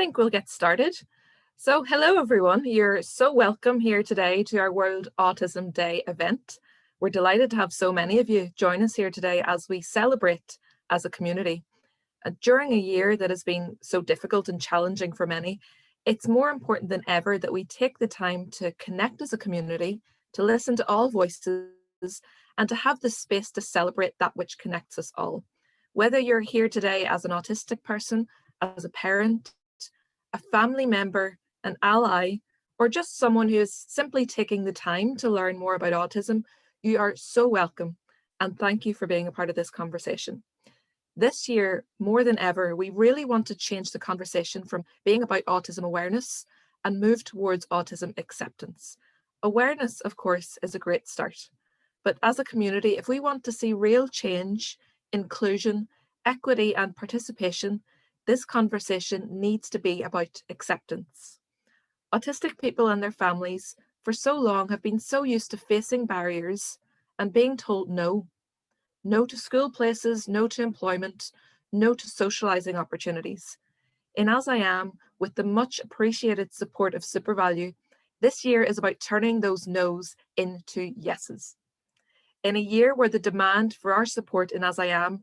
think we'll get started. So hello everyone, you're so welcome here today to our World Autism Day event. We're delighted to have so many of you join us here today as we celebrate as a community. And during a year that has been so difficult and challenging for many, it's more important than ever that we take the time to connect as a community, to listen to all voices, and to have the space to celebrate that which connects us all. Whether you're here today as an autistic person, as a parent, a family member, an ally, or just someone who is simply taking the time to learn more about autism, you are so welcome. And thank you for being a part of this conversation. This year, more than ever, we really want to change the conversation from being about autism awareness and move towards autism acceptance. Awareness, of course, is a great start. But as a community, if we want to see real change, inclusion, equity, and participation, this conversation needs to be about acceptance. Autistic people and their families for so long have been so used to facing barriers and being told no. No to school places, no to employment, no to socialising opportunities. In AsIAm, with the much appreciated support of SuperValu, this year is about turning those no's into yeses. In a year where the demand for our support in AsIAm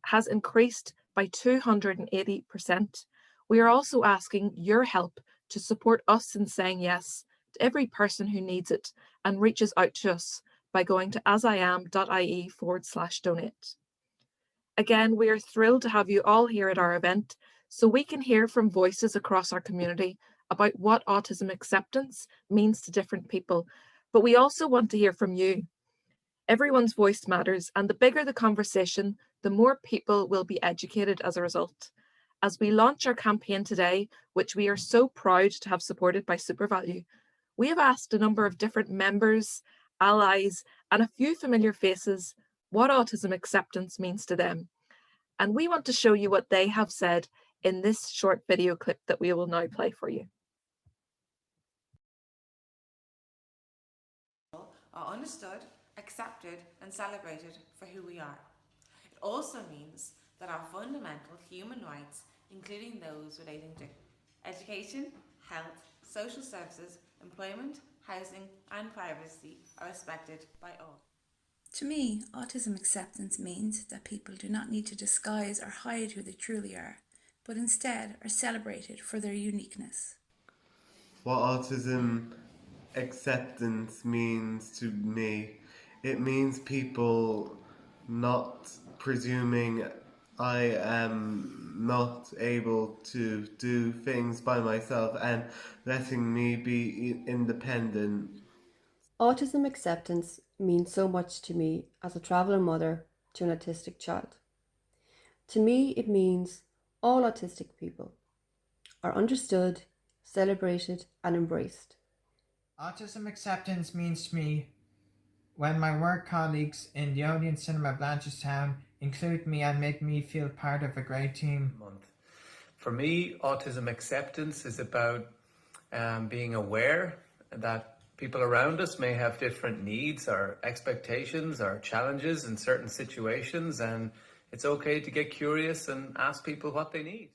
has increased by 280%, we are also asking your help to support us in saying yes to every person who needs it and reaches out to us by going to asiam.ie/donate. Again, we are thrilled to have you all here at our event so we can hear from voices across our community about what autism acceptance means to different people, but we also want to hear from you. Everyone's voice matters, and the bigger the conversation, the more people will be educated as a result. As we launch our campaign today, which we are so proud to have supported by SuperValu, we have asked a number of different members, allies, and a few familiar faces what autism acceptance means to them. And we want to show you what they have said in this short video clip that we will now play for you. Are understood, accepted and celebrated for who we are. It also means that our fundamental human rights, including those relating to education, health, social services, employment, housing and privacy, are respected by all. To me, autism acceptance means that people do not need to disguise or hide who they truly are, but instead are celebrated for their uniqueness. What autism acceptance means to me, it means people not presuming I am not able to do things by myself and letting me be independent. Autism acceptance means so much to me as a traveller mother to an autistic child. To me, it means all autistic people are understood, celebrated and embraced. Autism acceptance means to me when my work colleagues in the Odeon Cinema Blanchardstown include me and make me feel part of a great team. For me, autism acceptance is about being aware that people around us may have different needs or expectations or challenges in certain situations, and it's okay to get curious and ask people what they need.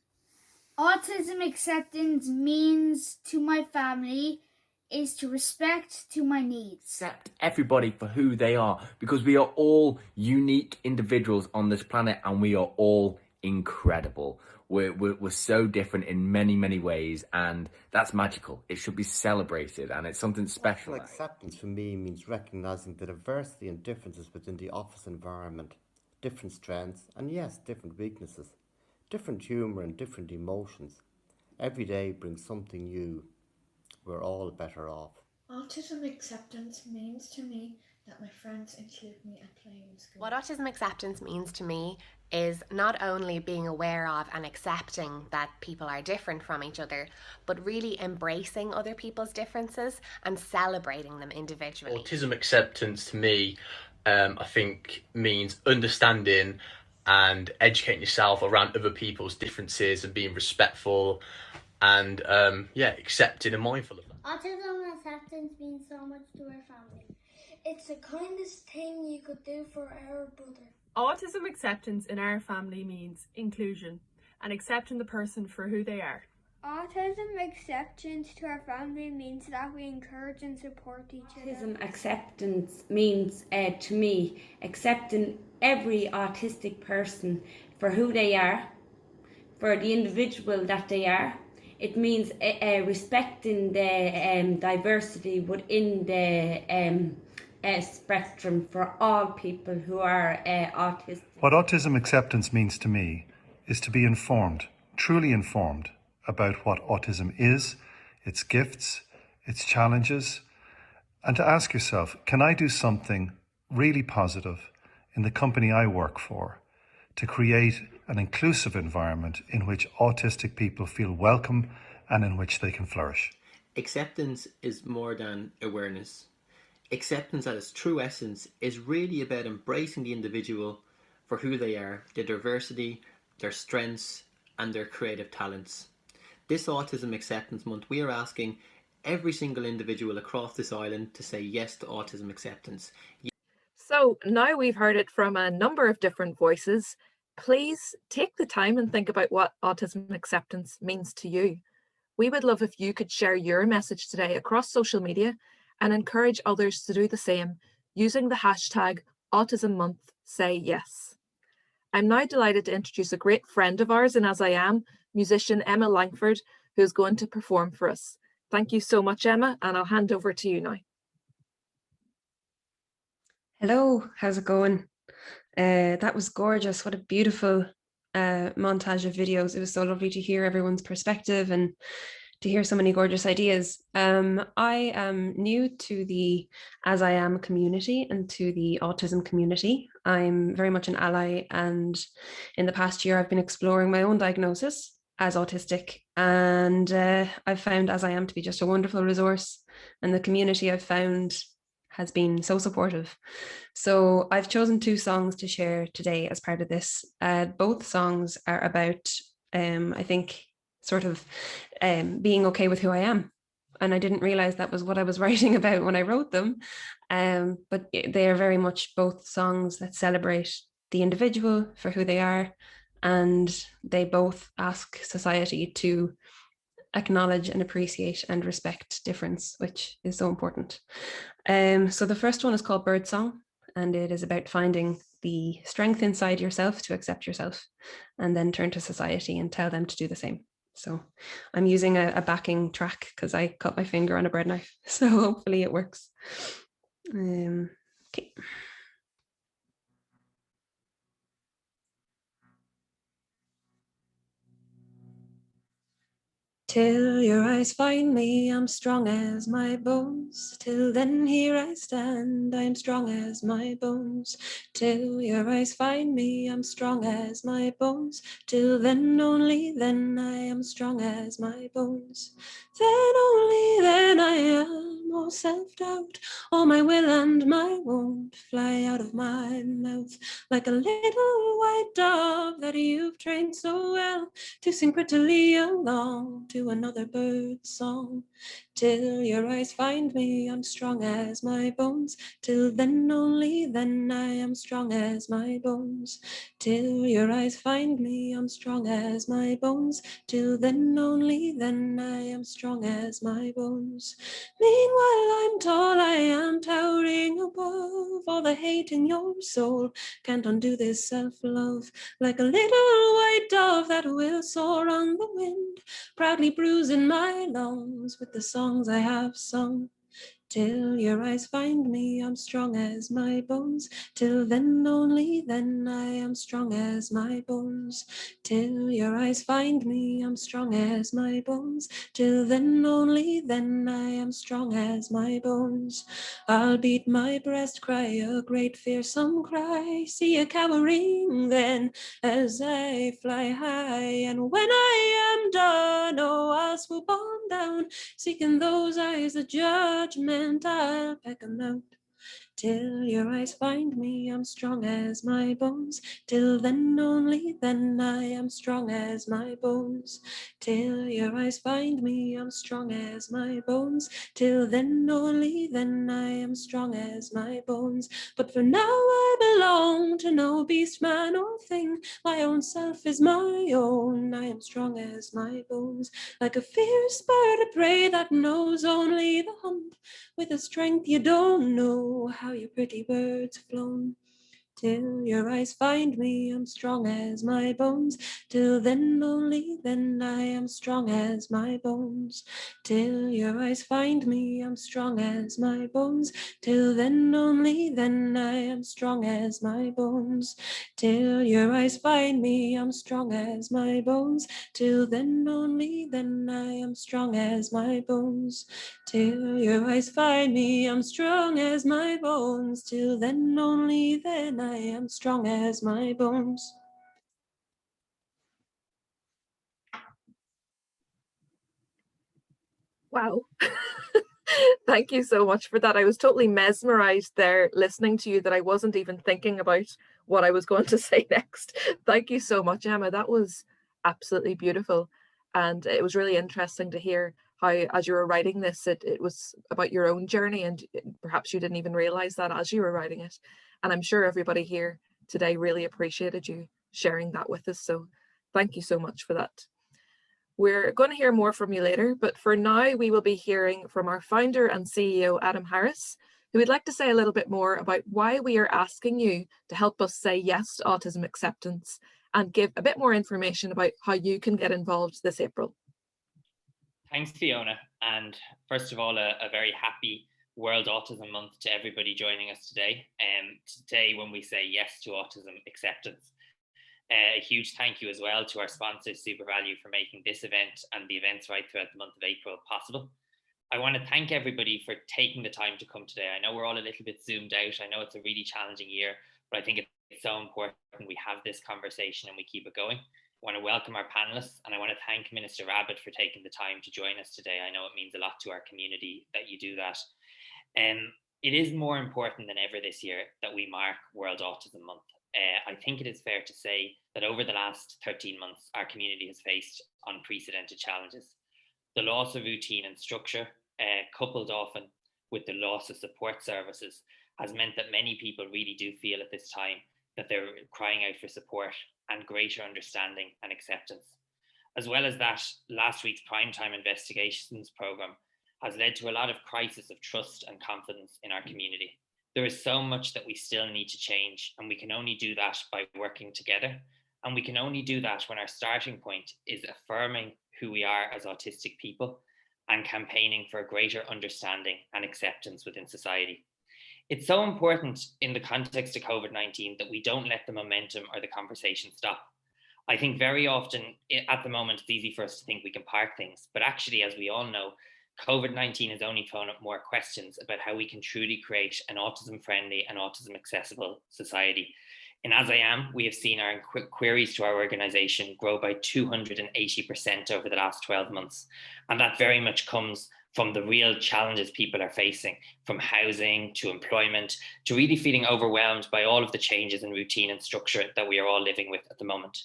Autism acceptance means to my family is to respect to my needs. Accept everybody for who they are, because we are all unique individuals on this planet and we are all incredible. We're so different in many, many ways, and that's magical. It should be celebrated, and it's something special. Autism acceptance for me means recognising the diversity and differences within the office environment, different strengths and yes, different weaknesses, different humour and different emotions. Every day brings something new. We're all better off. Autism acceptance means to me that my friends include me at playing in school. What autism acceptance means to me is not only being aware of and accepting that people are different from each other, but really embracing other people's differences and celebrating them individually. Autism acceptance to me, I think, means understanding and educating yourself around other people's differences and being respectful and accepting and mindful of that. Autism acceptance means so much to our family. It's the kindest thing you could do for our brother. Autism acceptance in our family means inclusion and accepting the person for who they are. Autism acceptance to our family means that we encourage and support each other. Autism acceptance means, to me, accepting every autistic person for who they are, for the individual that they are. It means respecting the diversity within the spectrum for all people who are autistic. What autism acceptance means to me is to be informed, truly informed, about what autism is, its gifts, its challenges, and to ask yourself, can I do something really positive in the company I work for to create an inclusive environment in which autistic people feel welcome and in which they can flourish? Acceptance is more than awareness. Acceptance at its true essence is really about embracing the individual for who they are, their diversity, their strengths, and their creative talents. This Autism Acceptance Month, we are asking every single individual across this island to say yes to autism acceptance. So now we've heard it from a number of different voices. Please take the time and think about what autism acceptance means to you. We would love if you could share your message today across social media and encourage others to do the same using the hashtag AutismMonthSayYes. I'm now delighted to introduce a great friend of ours in AsIAm, musician Emma Langford, who's going to perform for us. Thank you so much, Emma, and I'll hand over to you now. Hello, how's it going? That was gorgeous. What a beautiful montage of videos. It was so lovely to hear everyone's perspective and to hear so many gorgeous ideas. I am new to the AsIAm community and to the autism community. I'm very much an ally, and in the past year I've been exploring my own diagnosis as autistic, and I've found AsIAm to be just a wonderful resource, and the community I've found has been so supportive. So I've chosen 2 songs to share today as part of this. Both songs are about, I think, sort of being okay with who I am. And I didn't realize that was what I was writing about when I wrote them. But they are very much both songs that celebrate the individual for who they are. And they both ask society to acknowledge and appreciate and respect difference, which is so important. So the first one is called Birdsong, and it is about finding the strength inside yourself to accept yourself and then turn to society and tell them to do the same. So I'm using a backing track because I cut my finger on a bread knife, so hopefully it works. Okay. Till your eyes find me, I'm strong as my bones. Till then here I stand, I'm strong as my bones. Till your eyes find me, I'm strong as my bones. Till then, only then, I am strong as my bones. Then, only then, I am all self-doubt. All my will and my won't fly out of my mouth like a little white dove that you've trained so well to sing prettily along to another bird's song. Till your eyes find me, I'm strong as my bones. Till then, only then, I am strong as my bones. Till your eyes find me, I'm strong as my bones. Till then, only then, I am strong as my bones. Meanwhile, I'm tall, I am towering above all the hate in your soul. Can't undo this self-love like a little white dove that will soar on the wind, proudly bruising my lungs with the songs I have sung. Till your eyes find me, I'm strong as my bones. Till then, only then, I am strong as my bones. Till your eyes find me, I'm strong as my bones. Till then, only then, I am strong as my bones. I'll beat my breast, cry a great fearsome cry, see a cowering then as I fly high. And when I am done, oh, I'll swoop on down, seeking those eyes of judgment, I'll peck 'em out. Till your eyes find me, I'm strong as my bones. Till then, only then, I am strong as my bones. Till your eyes find me, I'm strong as my bones. Till then, only then, I am strong as my bones. But for now, I belong to no beast, man or thing. My own self is my own. I am strong as my bones, like a fierce bird of prey that knows only the hunt. With a strength you don't know, how your pretty birds have flown. Till your eyes find me, I'm strong as my bones. Till then, only then, I am strong as my bones. Till your eyes find me, I'm strong as my bones. Till then, only then, I am strong as my bones. Till your eyes find me, I'm strong as my bones. Till then, only then, I am strong as my bones. Till your eyes find me, I'm strong as my bones. Till then, only then, I am strong as my bones. Wow. Thank you so much for that. I was totally mesmerized there listening to you that I wasn't even thinking about what I was going to say next. Thank you so much, Emma. That was absolutely beautiful. And it was really interesting to hear how, as you were writing this, it was about your own journey, and perhaps you didn't even realize that as you were writing it. And I'm sure everybody here today really appreciated you sharing that with us. So thank you so much for that. We're going to hear more from you later, but for now we will be hearing from our founder and CEO, Adam Harris, who would like to say a little bit more about why we are asking you to help us say yes to Autism Acceptance and give a bit more information about how you can get involved this April. Thanks, Fiona. And first of all, a very happy World Autism Month to everybody joining us today. Today, when we say yes to Autism Acceptance, a huge thank you as well to our sponsor, SuperValu, for making this event and the events right throughout the month of April possible. I want to thank everybody for taking the time to come today. I know we're all a little bit zoomed out. I know it's a really challenging year, but I think it's so important we have this conversation and we keep it going. I want to welcome our panelists, and I want to thank Minister Rabbitte for taking the time to join us today. I know it means a lot to our community that you do that. It is more important than ever this year that we mark World Autism Month. I think it is fair to say that over the last 13 months, our community has faced unprecedented challenges. The loss of routine and structure, coupled often with the loss of support services, has meant that many people really do feel at this time that they're crying out for support and greater understanding and acceptance. As well as that, last week's Primetime Investigations programme has led to a lot of crisis of trust and confidence in our community. There is so much that we still need to change, and we can only do that by working together. And we can only do that when our starting point is affirming who we are as autistic people and campaigning for a greater understanding and acceptance within society. It's so important in the context of COVID-19 that we don't let the momentum or the conversation stop. I think very often at the moment, it's easy for us to think we can park things, but actually, as we all know, COVID-19 has only thrown up more questions about how we can truly create an autism-friendly and autism-accessible society. In AsIAm, we have seen our queries to our organisation grow by 280% over the last 12 months. And that very much comes from the real challenges people are facing, from housing to employment, to really feeling overwhelmed by all of the changes in routine and structure that we are all living with at the moment.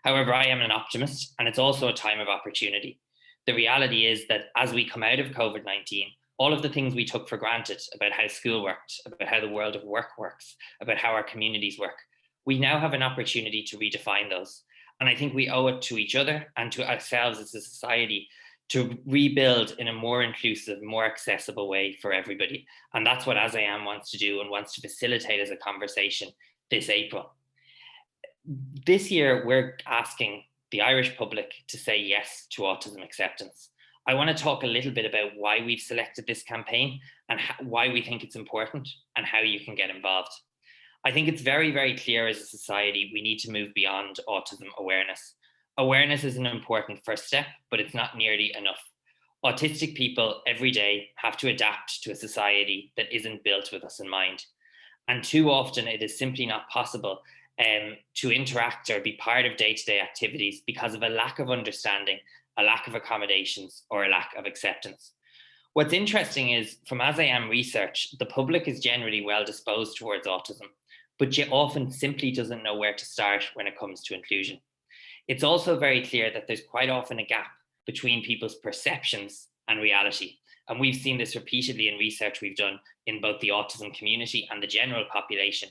However, I am an optimist, and it's also a time of opportunity. The reality is that as we come out of COVID-19, all of the things we took for granted about how school worked, about how the world of work works, about how our communities work, we now have an opportunity to redefine those. And I think we owe it to each other and to ourselves as a society to rebuild in a more inclusive, more accessible way for everybody. And that's what AsIAm wants to do and wants to facilitate as a conversation this April. This year, we're asking the Irish public to say yes to Autism Acceptance. I want to talk a little bit about why we've selected this campaign and why we think it's important and how you can get involved. I think it's very, very clear as a society, we need to move beyond autism awareness. Awareness is an important first step, but it's not nearly enough. Autistic people every day have to adapt to a society that isn't built with us in mind. And too often it is simply not possible to interact or be part of day-to-day activities because of a lack of understanding, a lack of accommodations, or a lack of acceptance. What's interesting is, from AsIAm research, the public is generally well disposed towards autism, but often simply doesn't know where to start when it comes to inclusion. It's also very clear that there's quite often a gap between people's perceptions and reality. And we've seen this repeatedly in research we've done in both the autism community and the general population,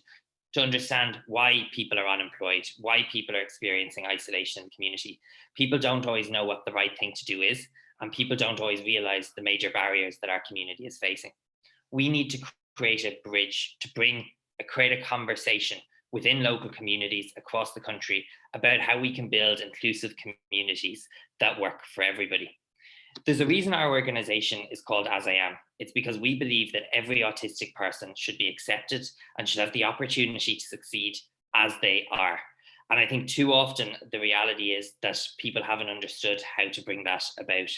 to understand why people are unemployed, why people are experiencing isolation in the community. People don't always know what the right thing to do is, and people don't always realize the major barriers that our community is facing. We need to create a bridge to create a conversation within local communities across the country about how we can build inclusive communities that work for everybody. There's a reason our organization is called AsIAm. It's because we believe that every autistic person should be accepted and should have the opportunity to succeed as they are. And I think too often the reality is that people haven't understood how to bring that about.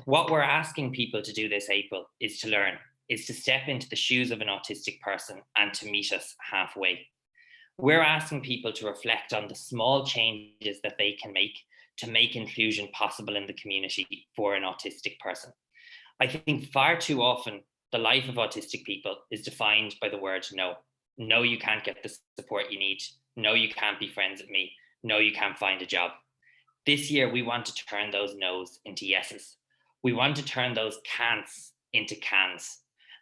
What we're asking people to do this April is to learn, is to step into the shoes of an autistic person and to meet us halfway. We're asking people to reflect on the small changes that they can make to make inclusion possible in the community for an autistic person. I think far too often, the life of autistic people is defined by the word no. No, you can't get the support you need. No, you can't be friends with me. No, you can't find a job. This year, we want to turn those no's into yeses. We want to turn those can'ts into cans.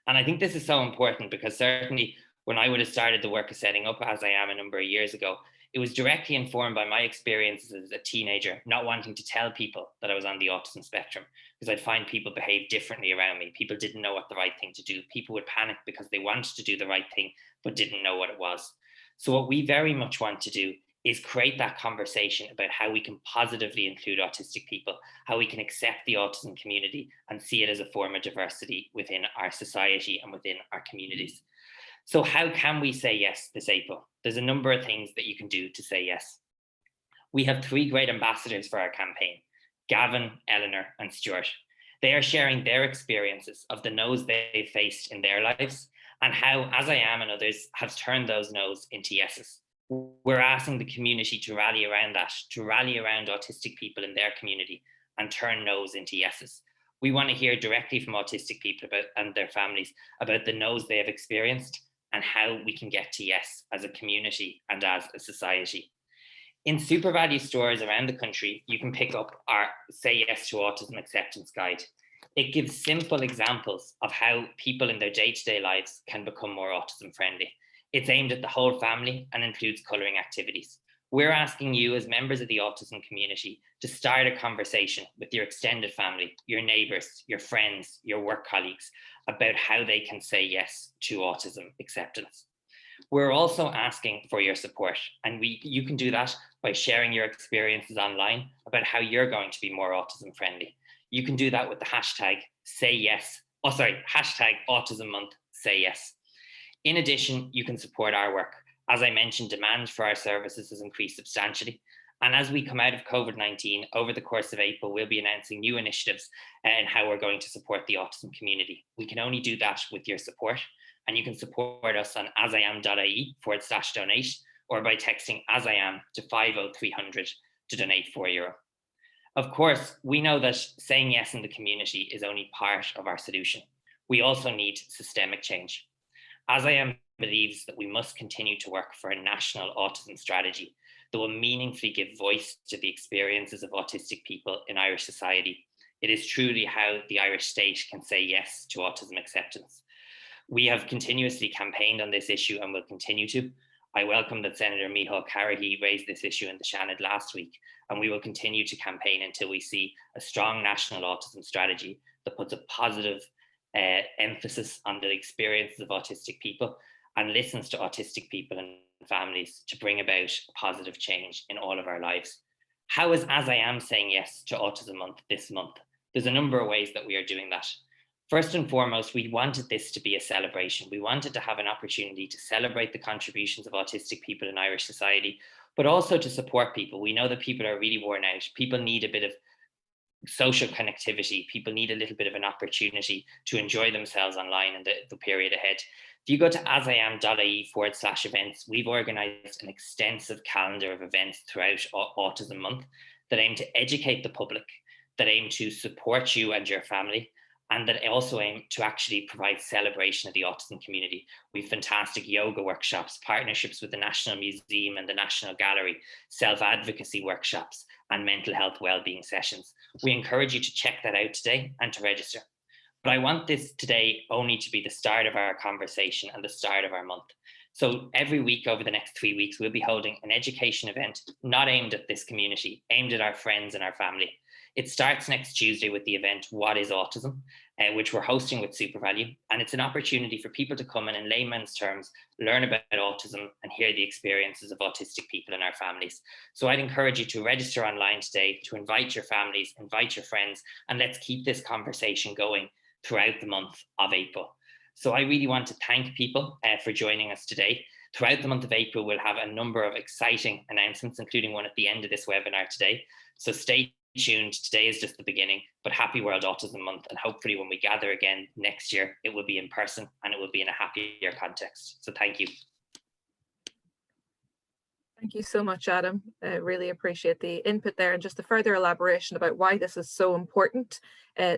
And I think this is so important because certainly when I would have started the work of setting up AsIAm a number of years ago, it was directly informed by my experiences as a teenager, not wanting to tell people that I was on the autism spectrum, because I'd find people behave differently around me. People didn't know what the right thing to do. People would panic because they wanted to do the right thing, but didn't know what it was. So what we very much want to do is create that conversation about how we can positively include autistic people, how we can accept the autism community and see it as a form of diversity within our society and within our communities. So how can we say yes this April? There's a number of things that you can do to say yes. We have 3 great ambassadors for our campaign, Gavin, Eleanor, and Stuart. They are sharing their experiences of the no's they've faced in their lives and how AsIAm and others have turned those no's into yeses. We're asking the community to rally around that, to rally around autistic people in their community and turn no's into yeses. We want to hear directly from autistic people and their families about the no's they have experienced and how we can get to yes as a community and as a society. In SuperValu stores around the country, you can pick up our Say Yes to Autism Acceptance guide. It gives simple examples of how people in their day-to-day lives can become more autism friendly. It's aimed at the whole family and includes colouring activities. We're asking you as members of the autism community to start a conversation with your extended family, your neighbours, your friends, your work colleagues about how they can say yes to autism acceptance. We're also asking for your support, and you can do that by sharing your experiences online about how you're going to be more autism friendly. You can do that with the hashtag hashtag Autism Month Say Yes. In addition, you can support our work. As I mentioned, demand for our services has increased substantially. And as we come out of COVID-19, over the course of April, we'll be announcing new initiatives and how we're going to support the autism community. We can only do that with your support. And you can support us on asiam.ie/donate or by texting AsIAM to 50300 to donate €4. Of course, we know that saying yes in the community is only part of our solution. We also need systemic change. AsIAM believes that we must continue to work for a national autism strategy that will meaningfully give voice to the experiences of autistic people in Irish society. It is truly how the Irish state can say yes to autism acceptance. We have continuously campaigned on this issue and will continue to. I welcome that Senator Micheál Carrahy raised this issue in the Seanad last week, and we will continue to campaign until we see a strong national autism strategy that puts a positive emphasis on the experiences of autistic people and listens to autistic people and families to bring about positive change in all of our lives. How is AsIAM saying yes to Autism Month this month? There's a number of ways that we are doing that. First and foremost, we wanted this to be a celebration. We wanted to have an opportunity to celebrate the contributions of autistic people in Irish society, but also to support people. We know that people are really worn out. People need a bit of social connectivity. People need a little bit of an opportunity to enjoy themselves online in the period ahead. If you go to asiam.ie/events, we've organised an extensive calendar of events throughout Autism Month that aim to educate the public, that aim to support you and your family, and that also aim to actually provide celebration of the autism community. We have fantastic yoga workshops, partnerships with the National Museum and the National Gallery, self-advocacy workshops, and mental health wellbeing sessions. We encourage you to check that out today and to register. But I want this today only to be the start of our conversation and the start of our month. So every week over the next 3 weeks, we'll be holding an education event not aimed at this community, aimed at our friends and our family. It starts next Tuesday with the event, What is Autism? Which we're hosting with SuperValu. And it's an opportunity for people to come in layman's terms, learn about autism and hear the experiences of autistic people in our families. So I'd encourage you to register online today, to invite your families, invite your friends, and let's keep this conversation going throughout the month of April. So I really want to thank people for joining us today. Throughout the month of April, we'll have a number of exciting announcements, including one at the end of this webinar today. So stay tuned. Today is just the beginning, but happy World Autism Month. And hopefully when we gather again next year, it will be in person and it will be in a happier context. So thank you. Thank you so much, Adam. I really appreciate the input there and just the further elaboration about why this is so important,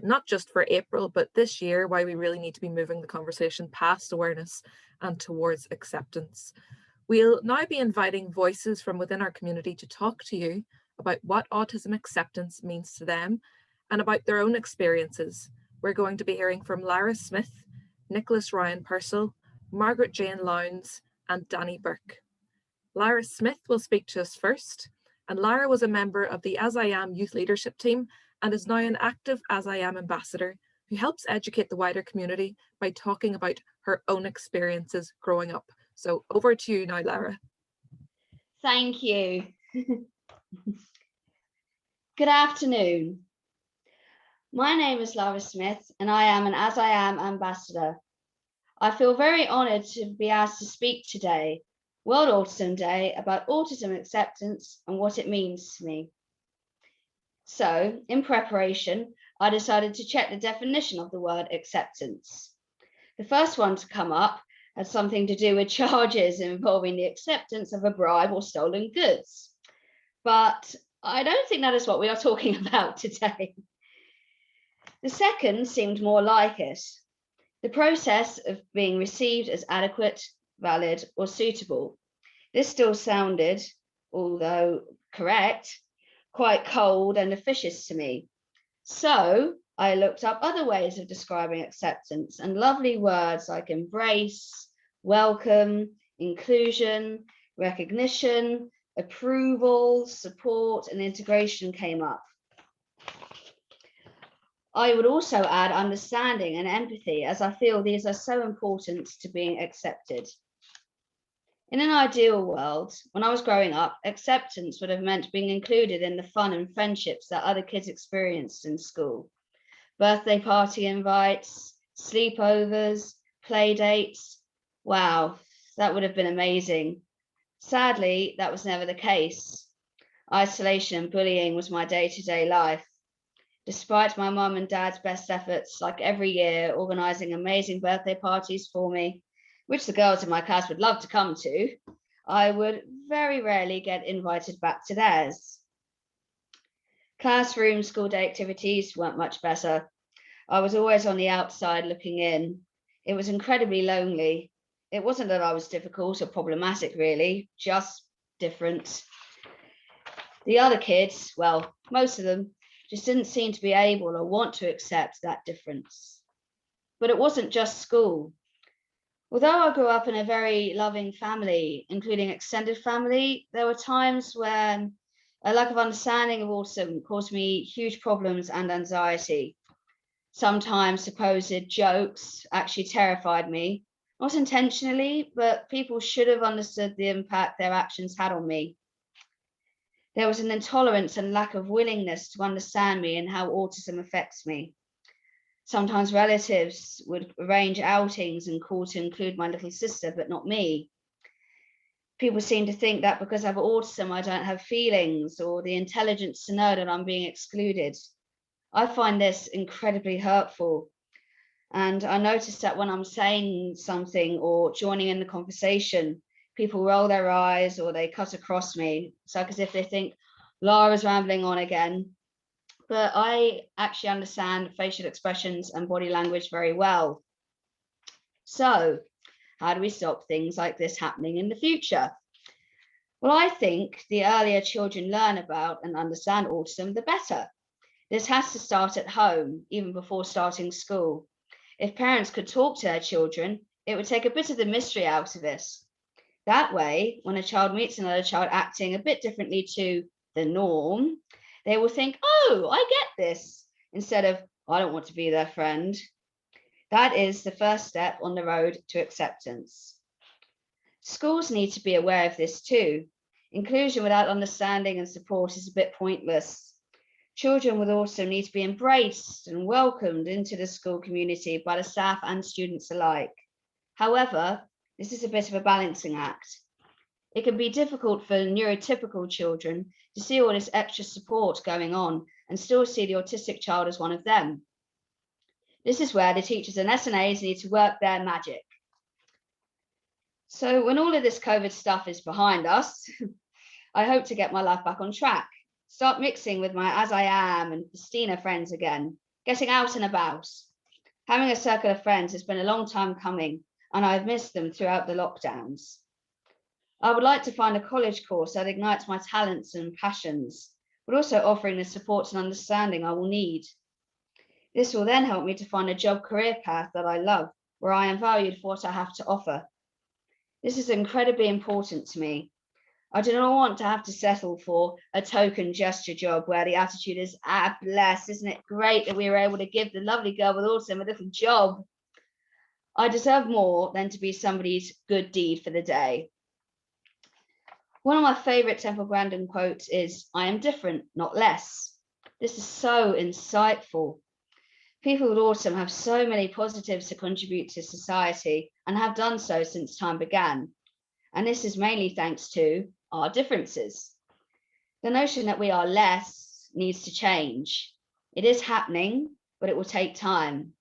not just for April, but this year, why we really need to be moving the conversation past awareness and towards acceptance. We'll now be inviting voices from within our community to talk to you about what autism acceptance means to them and about their own experiences. We're going to be hearing from Laragh Smith, Nic Ryan-Purcell, Margaret Jane Lowndes, and Danni Burke. Laragh Smith will speak to us first, and Laragh was a member of the AsIAm youth leadership team and is now an active AsIAm ambassador who helps educate the wider community by talking about her own experiences growing up. So over to you now, Laragh. Thank you. Good afternoon. My name is Laragh Smith and I am an AsIAm ambassador. I feel very honoured to be asked to speak today, World Autism Day, about autism acceptance and what it means to me. So, in preparation, I decided to check the definition of the word acceptance. The first one to come up had something to do with charges involving the acceptance of a bribe or stolen goods. But I don't think that is what we are talking about today. The second seemed more like it. The process of being received as adequate, valid, or suitable. This still sounded, although correct, quite cold and officious to me. So I looked up other ways of describing acceptance, and lovely words like embrace, welcome, inclusion, recognition, approval, support, and integration came up. I would also add understanding and empathy, as I feel these are so important to being accepted. In an ideal world, when I was growing up, acceptance would have meant being included in the fun and friendships that other kids experienced in school. Birthday party invites, sleepovers, play dates. Wow, that would have been amazing. Sadly, that was never the case. Isolation and bullying was my day-to-day life. Despite my mum and dad's best efforts, like every year, organising amazing birthday parties for me, which the girls in my class would love to come to, I would very rarely get invited back to theirs. Classroom, school day activities weren't much better. I was always on the outside looking in. It was incredibly lonely. It wasn't that I was difficult or problematic, really, just different. The other kids, well, most of them, just didn't seem to be able or want to accept that difference. But it wasn't just school. Although I grew up in a very loving family, including extended family, there were times when a lack of understanding of autism caused me huge problems and anxiety. Sometimes supposed jokes actually terrified me, not intentionally, but people should have understood the impact their actions had on me. There was an intolerance and lack of willingness to understand me and how autism affects me. Sometimes relatives would arrange outings and call to include my little sister, but not me. People seem to think that because I have autism, I don't have feelings or the intelligence to know that I'm being excluded. I find this incredibly hurtful. And I notice that when I'm saying something or joining in the conversation, people roll their eyes or they cut across me. It's like as if they think Lara's rambling on again. But I actually understand facial expressions and body language very well. So how do we stop things like this happening in the future? Well, I think the earlier children learn about and understand autism, the better. This has to start at home, even before starting school. If parents could talk to their children, it would take a bit of the mystery out of it. That way, when a child meets another child acting a bit differently to the norm, they will think, oh, I get this, instead of, I don't want to be their friend. That is the first step on the road to acceptance. Schools need to be aware of this too. Inclusion without understanding and support is a bit pointless. Children will also need to be embraced and welcomed into the school community by the staff and students alike. However, this is a bit of a balancing act. It can be difficult for neurotypical children to see all this extra support going on and still see the autistic child as one of them. This is where the teachers and SNAs need to work their magic. So when all of this COVID stuff is behind us, I hope to get my life back on track, start mixing with my AsIAm and Festina friends again, getting out and about. Having a circle of friends has been a long time coming, and I've missed them throughout the lockdowns. I would like to find a college course that ignites my talents and passions, but also offering the support and understanding I will need. This will then help me to find a job career path that I love, where I am valued for what I have to offer. This is incredibly important to me. I do not want to have to settle for a token gesture job where the attitude is, bless, isn't it great that we were able to give the lovely girl with autism a little job? I deserve more than to be somebody's good deed for the day. One of my favorite Temple Grandin quotes is, I am different, not less. This is so insightful. People with autism have so many positives to contribute to society and have done so since time began. And this is mainly thanks to our differences. The notion that we are less needs to change. It is happening, but it will take time.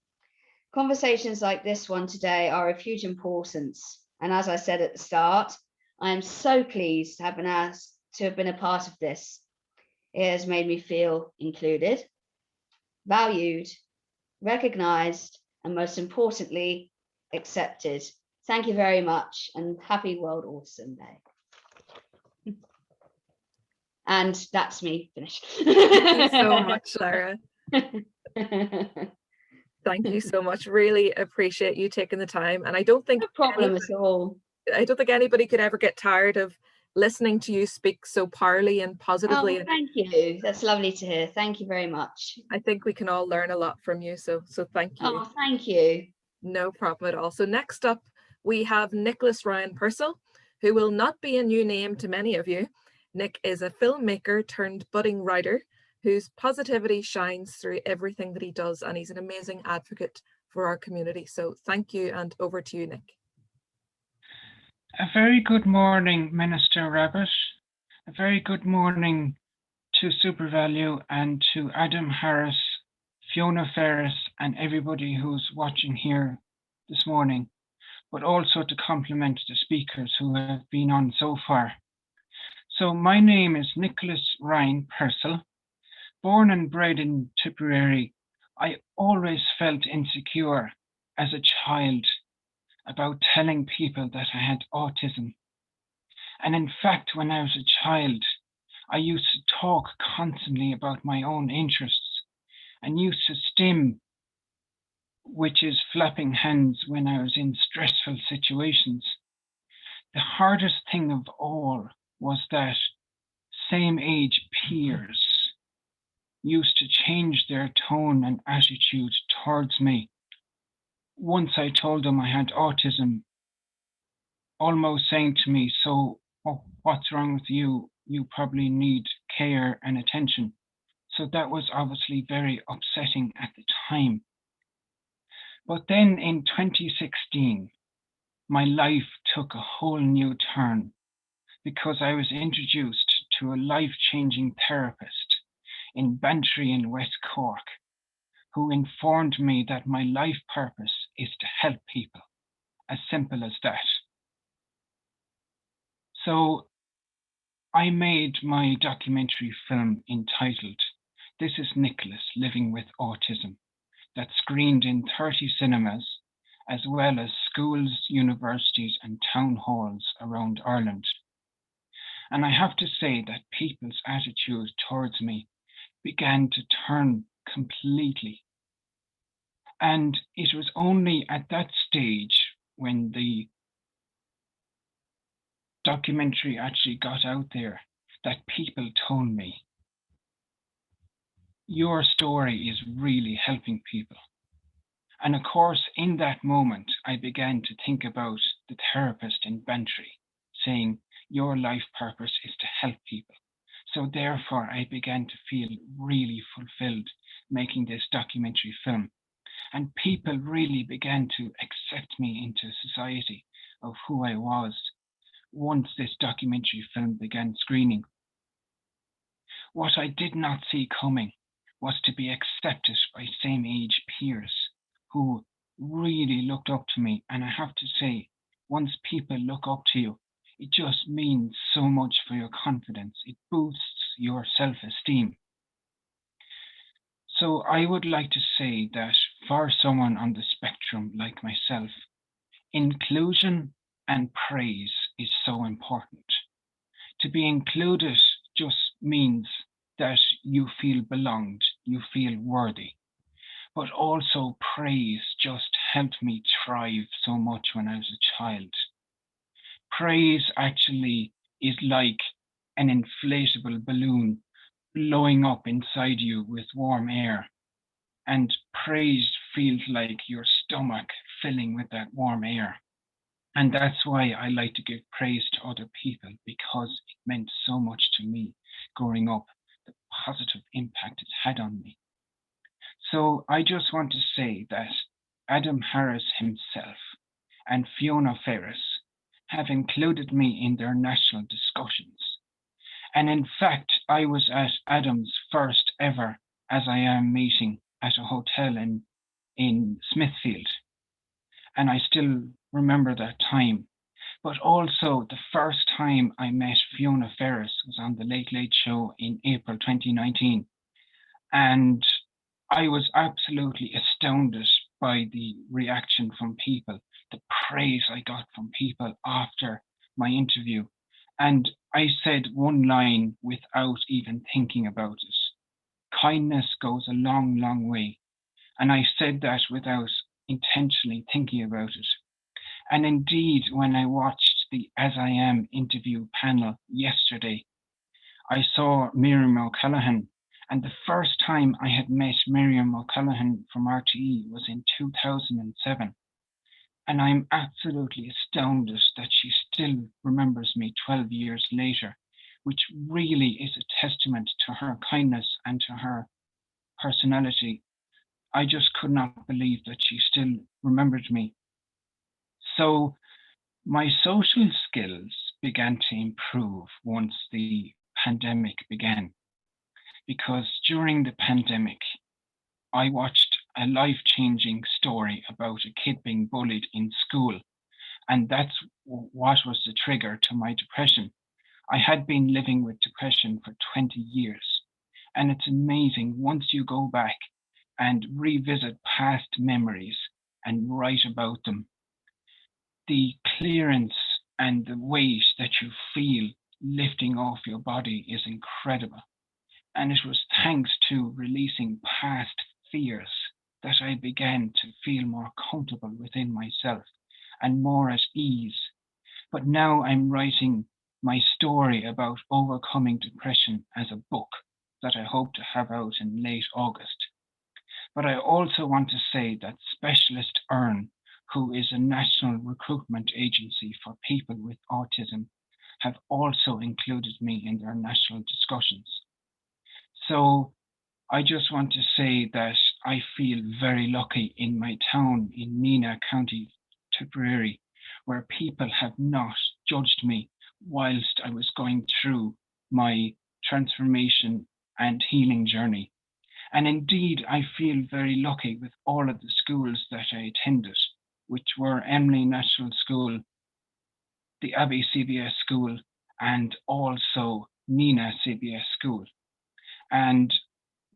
Conversations like this one today are of huge importance. And as I said at the start, I am so pleased to have been asked to have been a part of this. It has made me feel included, valued, recognised, and most importantly, accepted. Thank you very much, and happy World Autism Day. And that's me finished. Thank you so much, Laragh. Thank you so much. Really appreciate you taking the time. And I don't think no problem at all. I don't think anybody could ever get tired of listening to you speak so powerfully and positively. Oh, thank you. That's lovely to hear. Thank you very much. I think we can all learn a lot from you. So thank you. Oh, thank you. No problem at all. So next up, we have Nic Ryan-Purcell, who will not be a new name to many of you. Nic is a filmmaker turned budding writer whose positivity shines through everything that he does, and he's an amazing advocate for our community. So thank you, and over to you, Nic. A very good morning, Minister Rabbitte. A very good morning to SuperValu and to Adam Harris, Fiona Ferris, and everybody who's watching here this morning, but also to compliment the speakers who have been on so far. So my name is Nic Ryan-Purcell. Born and bred in Tipperary, I always felt insecure as a child about telling people that I had autism. And in fact, when I was a child, I used to talk constantly about my own interests and used to stim, which is flapping hands when I was in stressful situations. The hardest thing of all was that same age peers used to change their tone and attitude towards me. Once I told them I had autism, almost saying to me, so what's wrong with you? You probably need care and attention. So that was obviously very upsetting at the time. But then in 2016, my life took a whole new turn because I was introduced to a life-changing therapist in Bantry in West Cork, who informed me that my life purpose is to help people, as simple as that. So I made my documentary film entitled This is Nicholas Living with Autism, that screened in 30 cinemas, as well as schools, universities, and town halls around Ireland. And I have to say that people's attitude towards me began to turn completely. And it was only at that stage when the documentary actually got out there, that people told me, your story is really helping people. And of course, in that moment, I began to think about the therapist in Bantry saying, your life purpose is to help people. So therefore, I began to feel really fulfilled making this documentary film. And people really began to accept me into society of who I was once this documentary film began screening. What I did not see coming was to be accepted by same-age peers who really looked up to me. And I have to say, once people look up to you, it just means so much for your confidence. It boosts your self-esteem. So I would like to say that for someone on the spectrum like myself, inclusion and praise is so important. To be included just means that you feel belonged, you feel worthy. But also praise just helped me thrive so much when I was a child. Praise actually is like an inflatable balloon blowing up inside you with warm air. And praise feels like your stomach filling with that warm air. And that's why I like to give praise to other people, because it meant so much to me growing up, the positive impact it's had on me. So I just want to say that Adam Harris himself and Fiona Ferris have included me in their national discussions. And in fact, I was at Adam's first ever AsIAm meeting at a hotel in Smithfield. And I still remember that time. But also the first time I met Fiona Ferris was on the Late Late Show in April 2019. And I was absolutely astounded by the reaction from people, the praise I got from people after my interview. And I said one line without even thinking about it. Kindness goes a long, long way. And I said that without intentionally thinking about it. And indeed, when I watched the AsIAm interview panel yesterday, I saw Miriam O'Callaghan. And the first time I had met Miriam O'Callaghan from RTE was in 2007. And I'm absolutely astounded that she still remembers me 12 years later, which really is a testament to her kindness and to her personality. I just could not believe that she still remembered me. So my social skills began to improve once the pandemic began, because during the pandemic, I watched a life-changing story about a kid being bullied in school. And that's what was the trigger to my depression. I had been living with depression for 20 years. And it's amazing once you go back and revisit past memories and write about them, the clearance and the weight that you feel lifting off your body is incredible. And it was thanks to releasing past fears that I began to feel more comfortable within myself and more at ease. But now I'm writing my story about overcoming depression as a book that I hope to have out in late August. But I also want to say that Specialist Earn, who is a national recruitment agency for people with autism, have also included me in their national discussions. So I just want to say that I feel very lucky in my town in Neenah, County Tipperary, where people have not judged me whilst I was going through my transformation and healing journey. And indeed, I feel very lucky with all of the schools that I attended, which were Emily National School, the Abbey CBS School, and also Neenah CBS School. And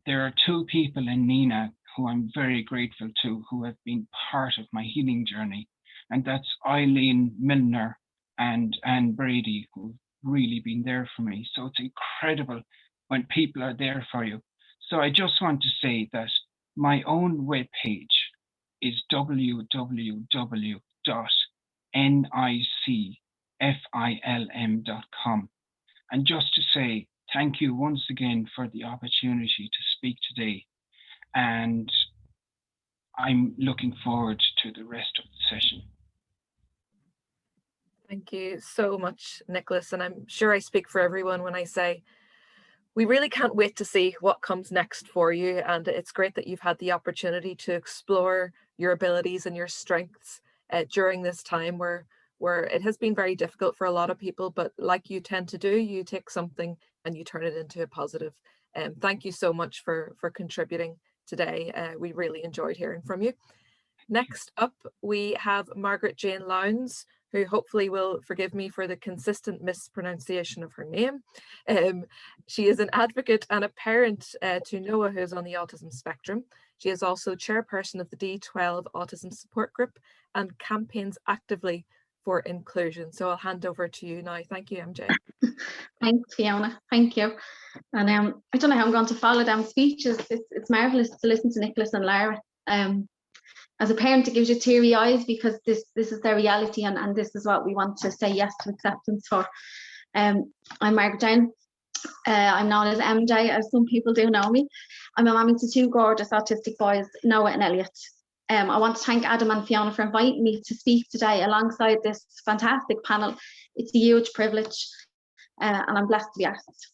there are two people in Neenah who I'm very grateful to, who have been part of my healing journey. And that's Eileen Milner and Anne Brady, who've really been there for me. So it's incredible when people are there for you. So I just want to say that my own webpage is www.nic FILM.com. And just to say thank you once again for the opportunity to speak today. And I'm looking forward to the rest of the session. Thank you so much, Nicholas. And I'm sure I speak for everyone when I say we really can't wait to see what comes next for you. And it's great that you've had the opportunity to explore your abilities and your strengths during this time where it has been very difficult for a lot of people, but like you tend to do, you take something and you turn it into a positive. Thank you so much for contributing today. We really enjoyed hearing from you. Next up, we have Margaret Jane Lowndes, who hopefully will forgive me for the consistent mispronunciation of her name. She is an advocate and a parent to Noah, who is on the autism spectrum. She is also chairperson of the D12 Autism Support Group and campaigns actively for inclusion. So I'll hand over to you now. Thank you, MJ. Thanks, Fiona. Thank you. And I don't know how I'm going to follow them speeches. It's marvellous to listen to Nicholas and Lara. As a parent, it gives you teary eyes because this is their reality, and this is what we want to say yes to acceptance for. I'm Margaret Jane. I'm known as MJ, as some people do know me. I'm a mummy to two gorgeous autistic boys, Noah and Elliot. I want to thank Adam and Fiona for inviting me to speak today alongside this fantastic panel. It's a huge privilege, and I'm blessed to be asked.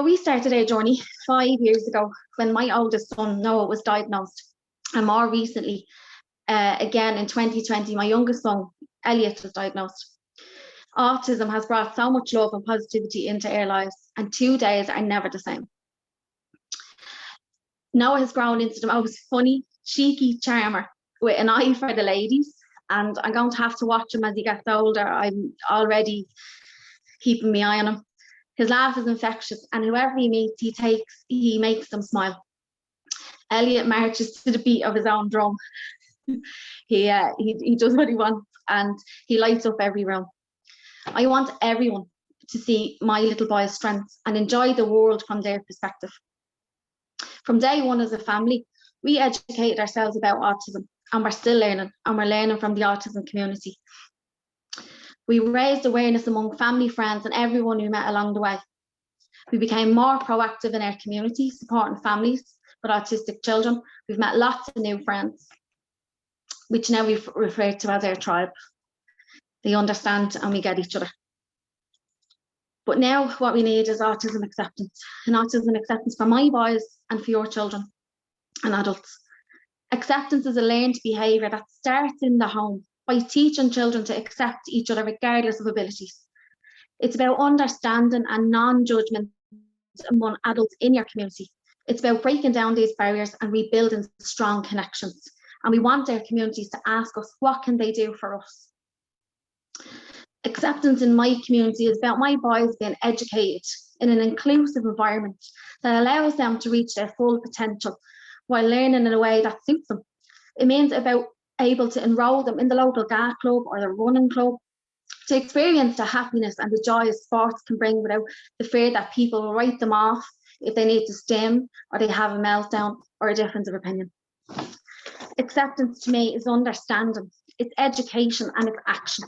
We started our journey 5 years ago when my oldest son, Noah, was diagnosed. And more recently, again in 2020, my youngest son, Elliot, was diagnosed. Autism has brought so much love and positivity into our lives, and 2 days are never the same. Noah has grown into the most funny, cheeky charmer with an eye for the ladies, and I'm going to have to watch him as he gets older. I'm already keeping my eye on him. His laugh is infectious, and whoever he meets, he makes them smile. Elliot marches to the beat of his own drum. He does what he wants, and he lights up every room. I want everyone to see my little boy's strengths and enjoy the world from their perspective. From day one as a family, we educated ourselves about autism, and we're still learning, and we're learning from the autism community. We raised awareness among family, friends, and everyone we met along the way. We became more proactive in our community, supporting families with autistic children. We've met lots of new friends, which now we refer to as our tribe. They understand and we get each other. But now what we need is autism acceptance, and autism acceptance for my boys and for your children and adults. Acceptance is a learned behaviour that starts in the home by teaching children to accept each other regardless of abilities. It's about understanding and non-judgment among adults in your community. It's about breaking down these barriers and rebuilding strong connections. And we want our communities to ask us, what can they do for us? Acceptance in my community is about my boys being educated in an inclusive environment that allows them to reach their full potential while learning in a way that suits them. It means about able to enrol them in the local GAA club or the running club, to experience the happiness and the joy sports can bring without the fear that people will write them off if they need to stim or they have a meltdown or a difference of opinion. Acceptance to me is understanding, it's education and it's action,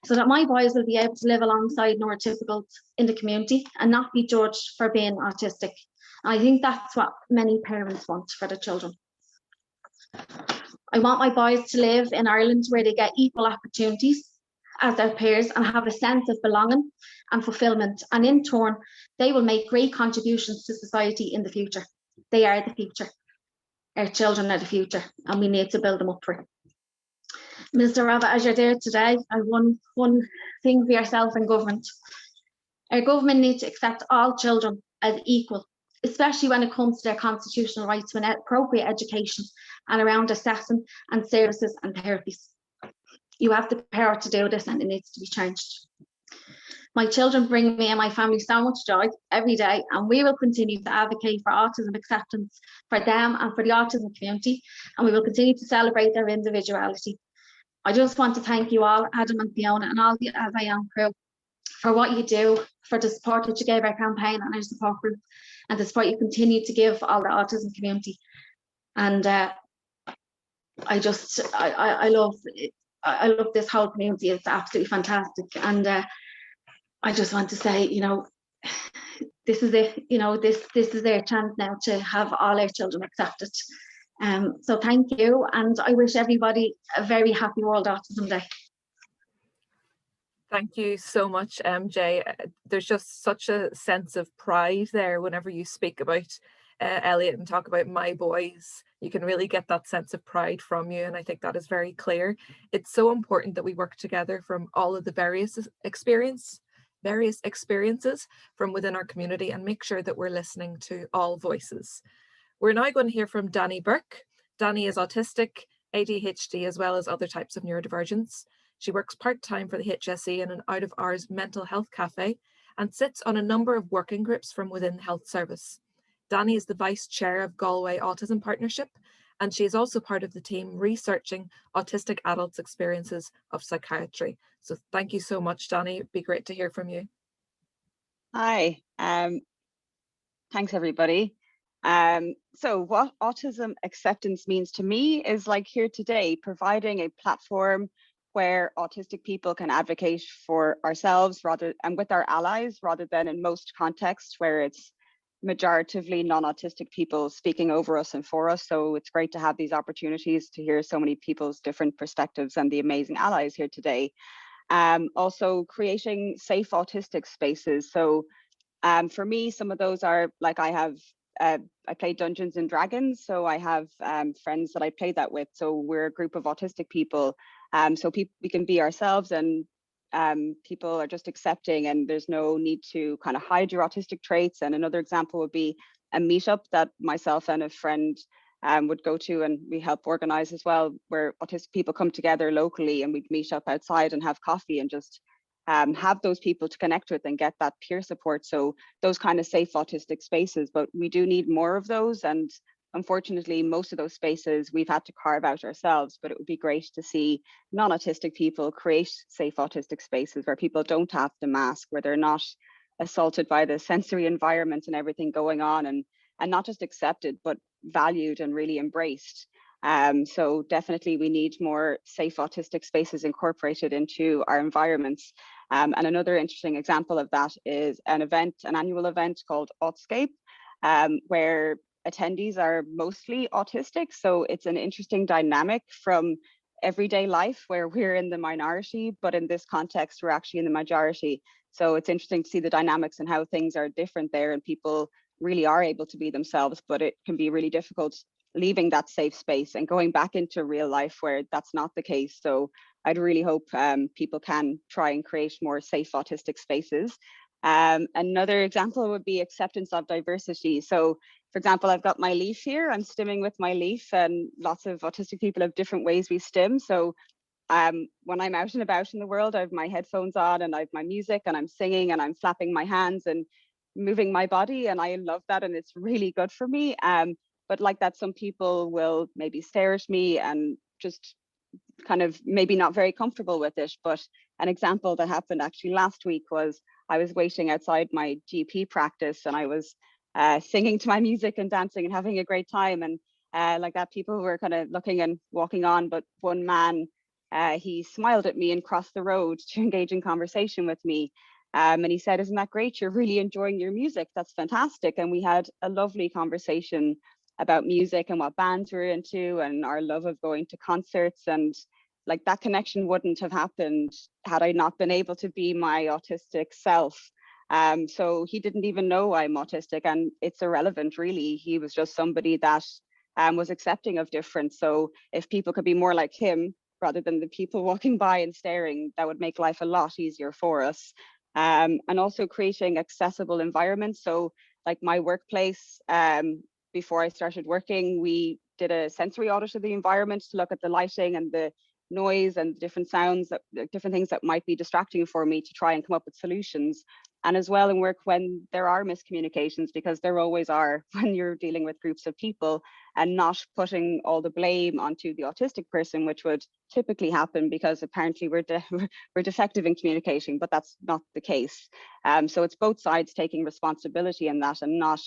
so that my boys will be able to live alongside neurotypicals in the community and not be judged for being autistic. And I think that's what many parents want for their children. I want my boys to live in Ireland where they get equal opportunities as their peers and have a sense of belonging and fulfilment, and in turn they will make great contributions to society in the future. They are the future. Our children are the future, and we need to build them up for it. Minister Rabbitte, as you're there today, I have one thing for yourself and government. Our government needs to accept all children as equal, especially when it comes to their constitutional rights to an appropriate education and around assessing and services and therapies. You have the power to do this, and it needs to be changed. My children bring me and my family so much joy every day, and we will continue to advocate for autism acceptance for them and for the autism community, and we will continue to celebrate their individuality. I just want to thank you all, Adam and Fiona, and all the AsIAm crew, for what you do, for the support that you gave our campaign and our support group, and the support you continue to give all the autism community. And I love it. I love this whole community. It's absolutely fantastic. And I just want to say, this is it. This is their chance now to have all our children accepted. So thank you, and I wish everybody a very happy World Autism Day. Thank you so much, MJ. There's just such a sense of pride there whenever you speak about Elliot and talk about my boys. You can really get that sense of pride from you, and I think that is very clear. It's so important that we work together from all of the various experiences from within our community and make sure that we're listening to all voices. We're now going to hear from Danni Burke. Danni is autistic, ADHD, as well as other types of neurodivergence. She works part-time for the HSE in an out-of-hours mental health cafe and sits on a number of working groups from within the health service. Danni is the Vice Chair of Galway Autism Partnership, and she is also part of the team researching autistic adults' experiences of psychiatry. So thank you so much, Danni. It'd be great to hear from you. Hi, thanks everybody. So what autism acceptance means to me is like here today, providing a platform where autistic people can advocate for ourselves and with our allies, rather than in most contexts where it's majoritively non-autistic people speaking over us and for us. So it's great to have these opportunities to hear so many people's different perspectives and the amazing allies here today. Also creating safe autistic spaces. So for me, some of those are like I play Dungeons and Dragons, so I have friends that I play that with. So we're a group of autistic people. So we can be ourselves, and people are just accepting, and there's no need to kind of hide your autistic traits. And another example would be a meetup that myself and a friend would go to, and we help organize as well, where autistic people come together locally and we'd meet up outside and have coffee and just have those people to connect with and get that peer support. So those kind of safe autistic spaces, but we do need more of those. And unfortunately, most of those spaces we've had to carve out ourselves, but it would be great to see non-autistic people create safe autistic spaces where people don't have to mask, where they're not assaulted by the sensory environment and everything going on, and not just accepted, but valued and really embraced. So definitely we need more safe autistic spaces incorporated into our environments. And another interesting example of that is an annual event called Autscape, where attendees are mostly autistic. So it's an interesting dynamic from everyday life where we're in the minority, but in this context, we're actually in the majority. So it's interesting to see the dynamics and how things are different there, and people really are able to be themselves, but it can be really difficult leaving that safe space and going back into real life where that's not the case. So I'd really hope people can try and create more safe autistic spaces. Another example would be acceptance of diversity. So for example, I've got my leaf here, I'm stimming with my leaf, and lots of autistic people have different ways we stim. So when I'm out and about in the world, I have my headphones on and I have my music and I'm singing and I'm flapping my hands and moving my body, and I love that, and it's really good for me. But like that, some people will maybe stare at me and just kind of maybe not very comfortable with it. But an example that happened actually last week was I was waiting outside my GP practice and I was singing to my music and dancing and having a great time. And like that, people were kind of looking and walking on, but one man, he smiled at me and crossed the road to engage in conversation with me. And he said, "Isn't that great? You're really enjoying your music. That's fantastic." And we had a lovely conversation about music and what bands we're into and our love of going to concerts. And like that connection wouldn't have happened had I not been able to be my autistic self. So he didn't even know I'm autistic, and it's irrelevant really. He was just somebody that was accepting of difference. So if people could be more like him rather than the people walking by and staring, that would make life a lot easier for us. And also creating accessible environments. So like my workplace, before I started working, we did a sensory audit of the environment to look at the lighting and the noise and different sounds, different things that might be distracting for me, to try and come up with solutions. And as well in work when there are miscommunications, because there always are when you're dealing with groups of people, and not putting all the blame onto the autistic person, which would typically happen because apparently we're defective in communicating, but that's not the case. So it's both sides taking responsibility in that and not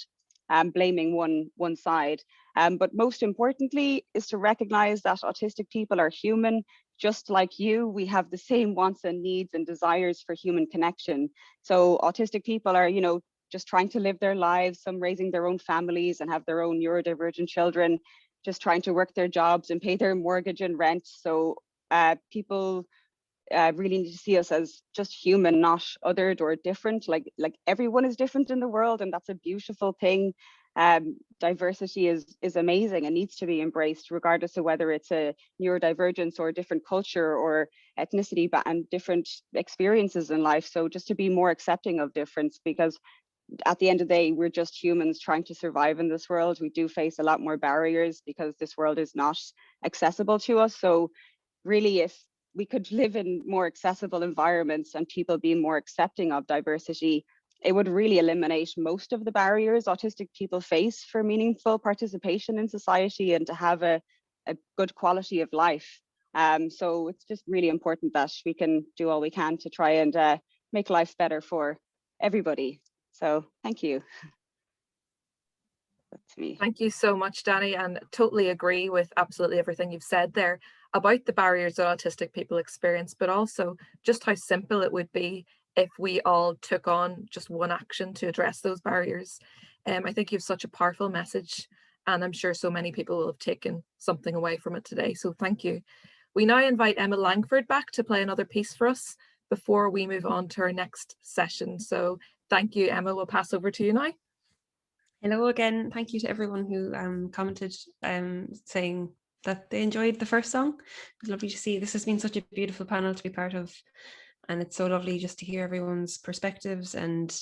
blaming one side. But most importantly is to recognize that autistic people are human, just like you. We have the same wants and needs and desires for human connection. So autistic people are, just trying to live their lives, some raising their own families and have their own neurodivergent children, just trying to work their jobs and pay their mortgage and rent. So people really need to see us as just human, not othered or different. Like everyone is different in the world, and that's a beautiful thing. Diversity is amazing and needs to be embraced, regardless of whether it's a neurodivergence or a different culture or ethnicity and different experiences in life. So just to be more accepting of difference, because at the end of the day, we're just humans trying to survive in this world. We do face a lot more barriers because this world is not accessible to us. So really, if we could live in more accessible environments and people being more accepting of diversity, it would really eliminate most of the barriers autistic people face for meaningful participation in society and to have a good quality of life. So it's just really important that we can do all we can to try and make life better for everybody. So thank you. That's me. Thank you so much, Danni, and totally agree with absolutely everything you've said there about the barriers that autistic people experience, but also just how simple it would be if we all took on just one action to address those barriers. I think you have such a powerful message, and I'm sure so many people will have taken something away from it today. So thank you. We now invite Emma Langford back to play another piece for us before we move on to our next session. So thank you, Emma. We'll pass over to you now. Hello again. Thank you to everyone who commented saying that they enjoyed the first song. It was lovely to see. This has been such a beautiful panel to be part of, and it's so lovely just to hear everyone's perspectives and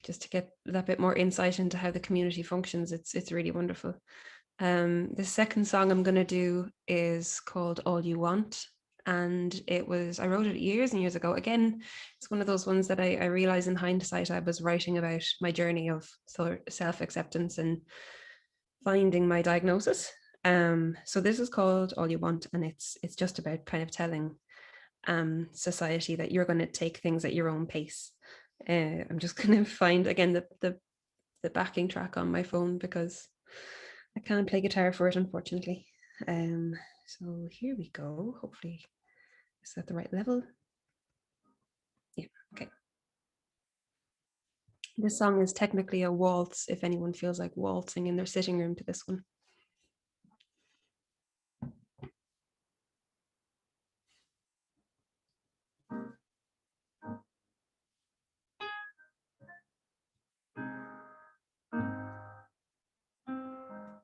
just to get that bit more insight into how the community functions. It's really wonderful. The second song I'm going to do is called All You Want, and I wrote it years and years ago. Again, it's one of those ones that I realize in hindsight I was writing about my journey of self-acceptance and finding my diagnosis. So this is called All You Want, and it's just about kind of telling society that you're going to take things at your own pace. I'm just going to find again the backing track on my phone because I can't play guitar for it, unfortunately. So here we go. Hopefully it's at the right level. Yeah, okay. This song is technically a waltz, if anyone feels like waltzing in their sitting room to this one.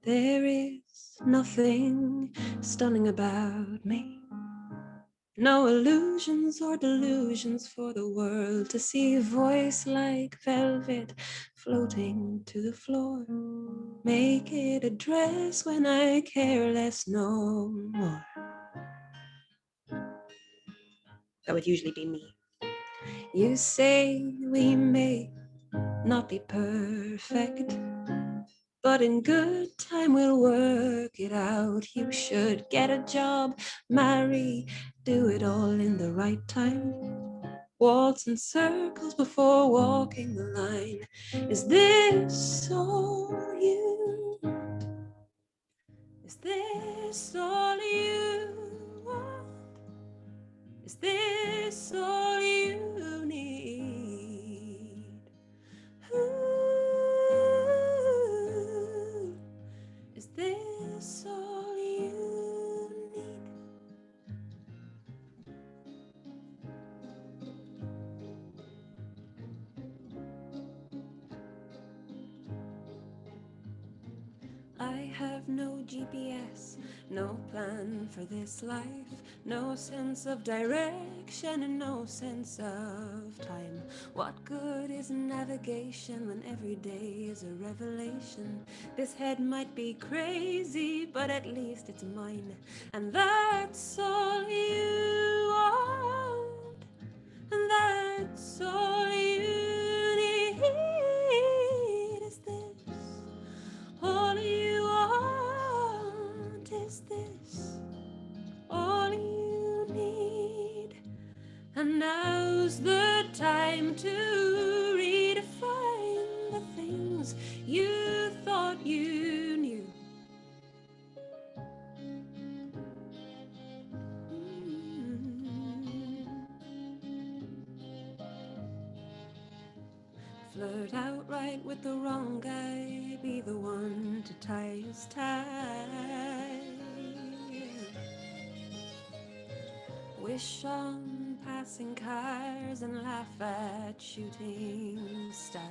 There is nothing stunning about me. No illusions or delusions for the world to see. A voice like velvet floating to the floor. Make it a dress when I care less no more. That would usually be me. You say we may not be perfect, but in good time we'll work it out. You should get a job, marry, do it all in the right time. Waltz in circles before walking the line. Is this all you want? Is this all you want? Is this all you need? Ooh, is this all you need? I have no GPS, no plan for this life, no sense of direction and no sense of time. What good is navigation when every day is a revelation? This head might be crazy, but at least it's mine. And that's all you want. And that's all you need. Is this all you want? Is this all you need? And now's the time to redefine the things you flirt outright with the wrong guy, be the one to tie his tie. Wish on passing cars and laugh at shooting stars.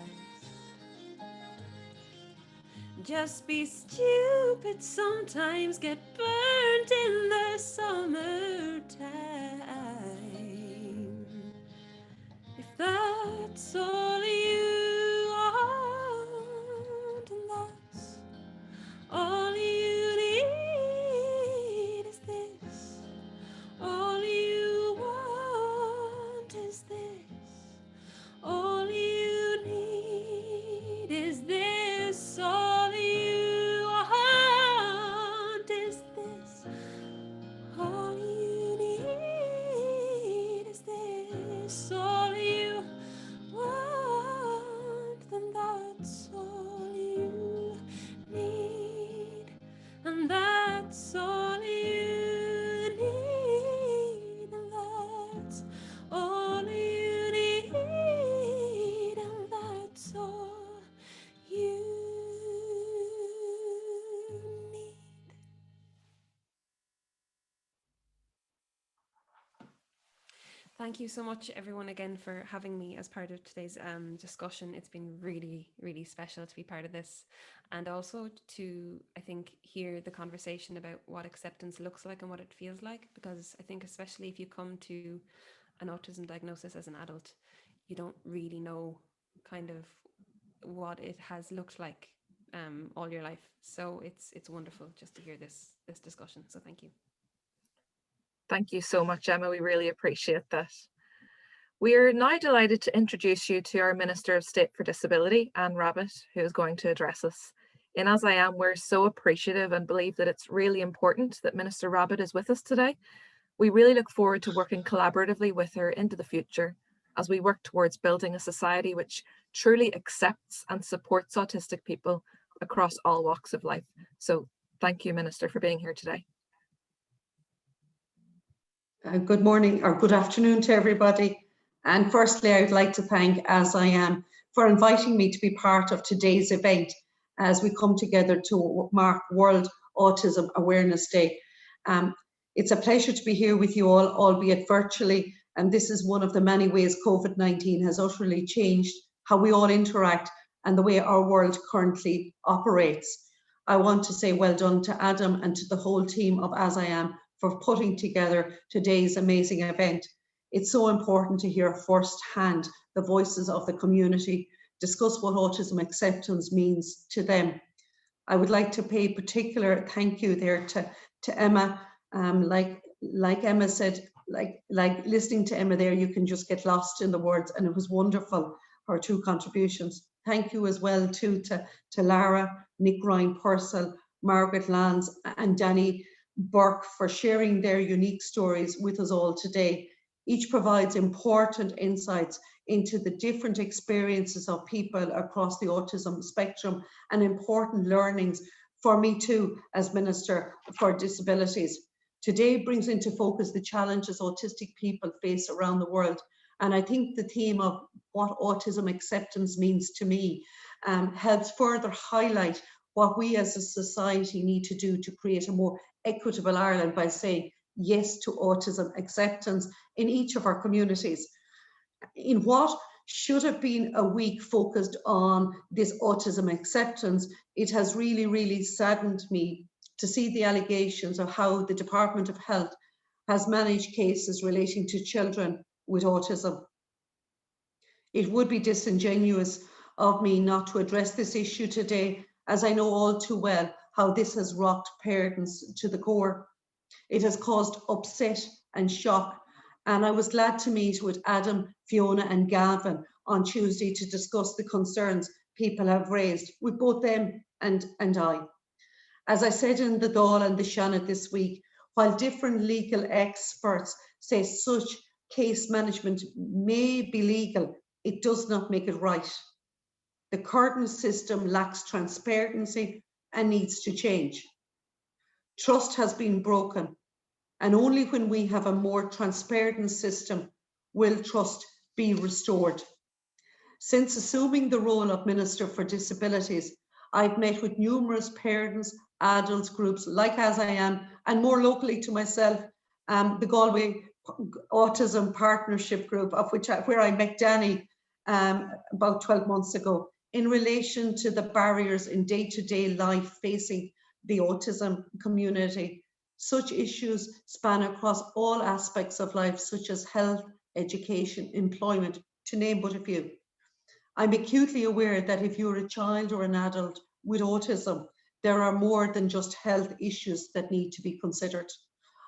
Just be stupid sometimes, get burnt in the summertime. If that's all you want, and that's all you need is this. All you want is this. All you need is this. All you want is this. All you need is this. All you want, then that's all you need. And that's all you need. And that's all you need. And that's all you need. Thank you so much, everyone, again for having me as part of today's discussion. It's been really, really special to be part of this, and also to, I think, hear the conversation about what acceptance looks like and what it feels like, because I think especially if you come to an autism diagnosis as an adult, you don't really know kind of what it has looked like all your life. So it's wonderful just to hear this discussion. So thank you. Thank you so much, Emma. We really appreciate that. We are now delighted to introduce you to our Minister of State for Disability, Anne Rabbitte, who is going to address us. In AsIAm, we're so appreciative and believe that it's really important that Minister Rabbitte is with us today. We really look forward to working collaboratively with her into the future as we work towards building a society which truly accepts and supports autistic people across all walks of life. So thank you, Minister, for being here today. Good morning or good afternoon to everybody. And firstly, I would like to thank AsIAm for inviting me to be part of today's event as we come together to mark World Autism Awareness Day. It's a pleasure to be here with you all, albeit virtually, and this is one of the many ways COVID-19 has utterly changed how we all interact and the way our world currently operates. I want to say well done to Adam and to the whole team of AsIAm for putting together today's amazing event. It's so important to hear firsthand the voices of the community, discuss what autism acceptance means to them. I would like to pay particular thank you there to Emma. Like Emma said, like listening to Emma there, you can just get lost in the words, and it was wonderful, her two contributions. Thank you as well too to Laragh, Nic Ryan-Purcell, Margaret Lowndes and Danni Burke for sharing their unique stories with us all today. Each provides important insights into the different experiences of people across the autism spectrum and important learnings for me too as Minister for Disabilities. Today brings into focus the challenges autistic people face around the world. And I think the theme of what autism acceptance means to me helps further highlight what we as a society need to do to create a more equitable Ireland by saying yes to autism acceptance in each of our communities. In what should have been a week focused on this autism acceptance, it has really, really saddened me to see the allegations of how the Department of Health has managed cases relating to children with autism. It would be disingenuous of me not to address this issue today, as I know all too well how this has rocked parents to the core. It has caused upset and shock, and I was glad to meet with Adam, Fiona and Gavin on Tuesday to discuss the concerns people have raised with both them and I. As I said in the Dáil and the Seanad this week, while different legal experts say such case management may be legal, it does not make it right. The current system lacks transparency and needs to change. Trust has been broken, and only when we have a more transparent system will trust be restored. Since assuming the role of Minister for Disabilities, I've met with numerous parents, adults groups like AsIAm, and more locally to myself, the Galway Autism Partnership Group, where I met Danni about 12 months ago, in relation to the barriers in day-to-day life facing the autism community. Such issues span across all aspects of life, such as health, education, employment, to name but a few. I'm acutely aware that if you're a child or an adult with autism, there are more than just health issues that need to be considered.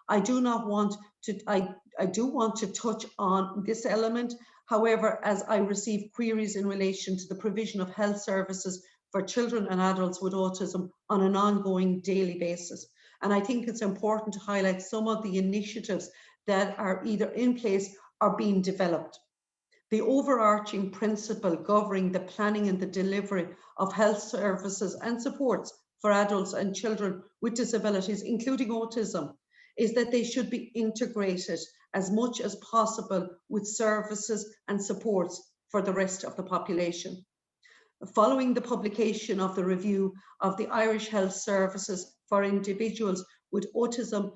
I do want to touch on this element. However, as I receive queries in relation to the provision of health services for children and adults with autism on an ongoing daily basis. And I think it's important to highlight some of the initiatives that are either in place or being developed. The overarching principle governing the planning and the delivery of health services and supports for adults and children with disabilities, including autism, is that they should be integrated as much as possible with services and supports for the rest of the population. Following the publication of the review of the Irish Health Services for individuals with autism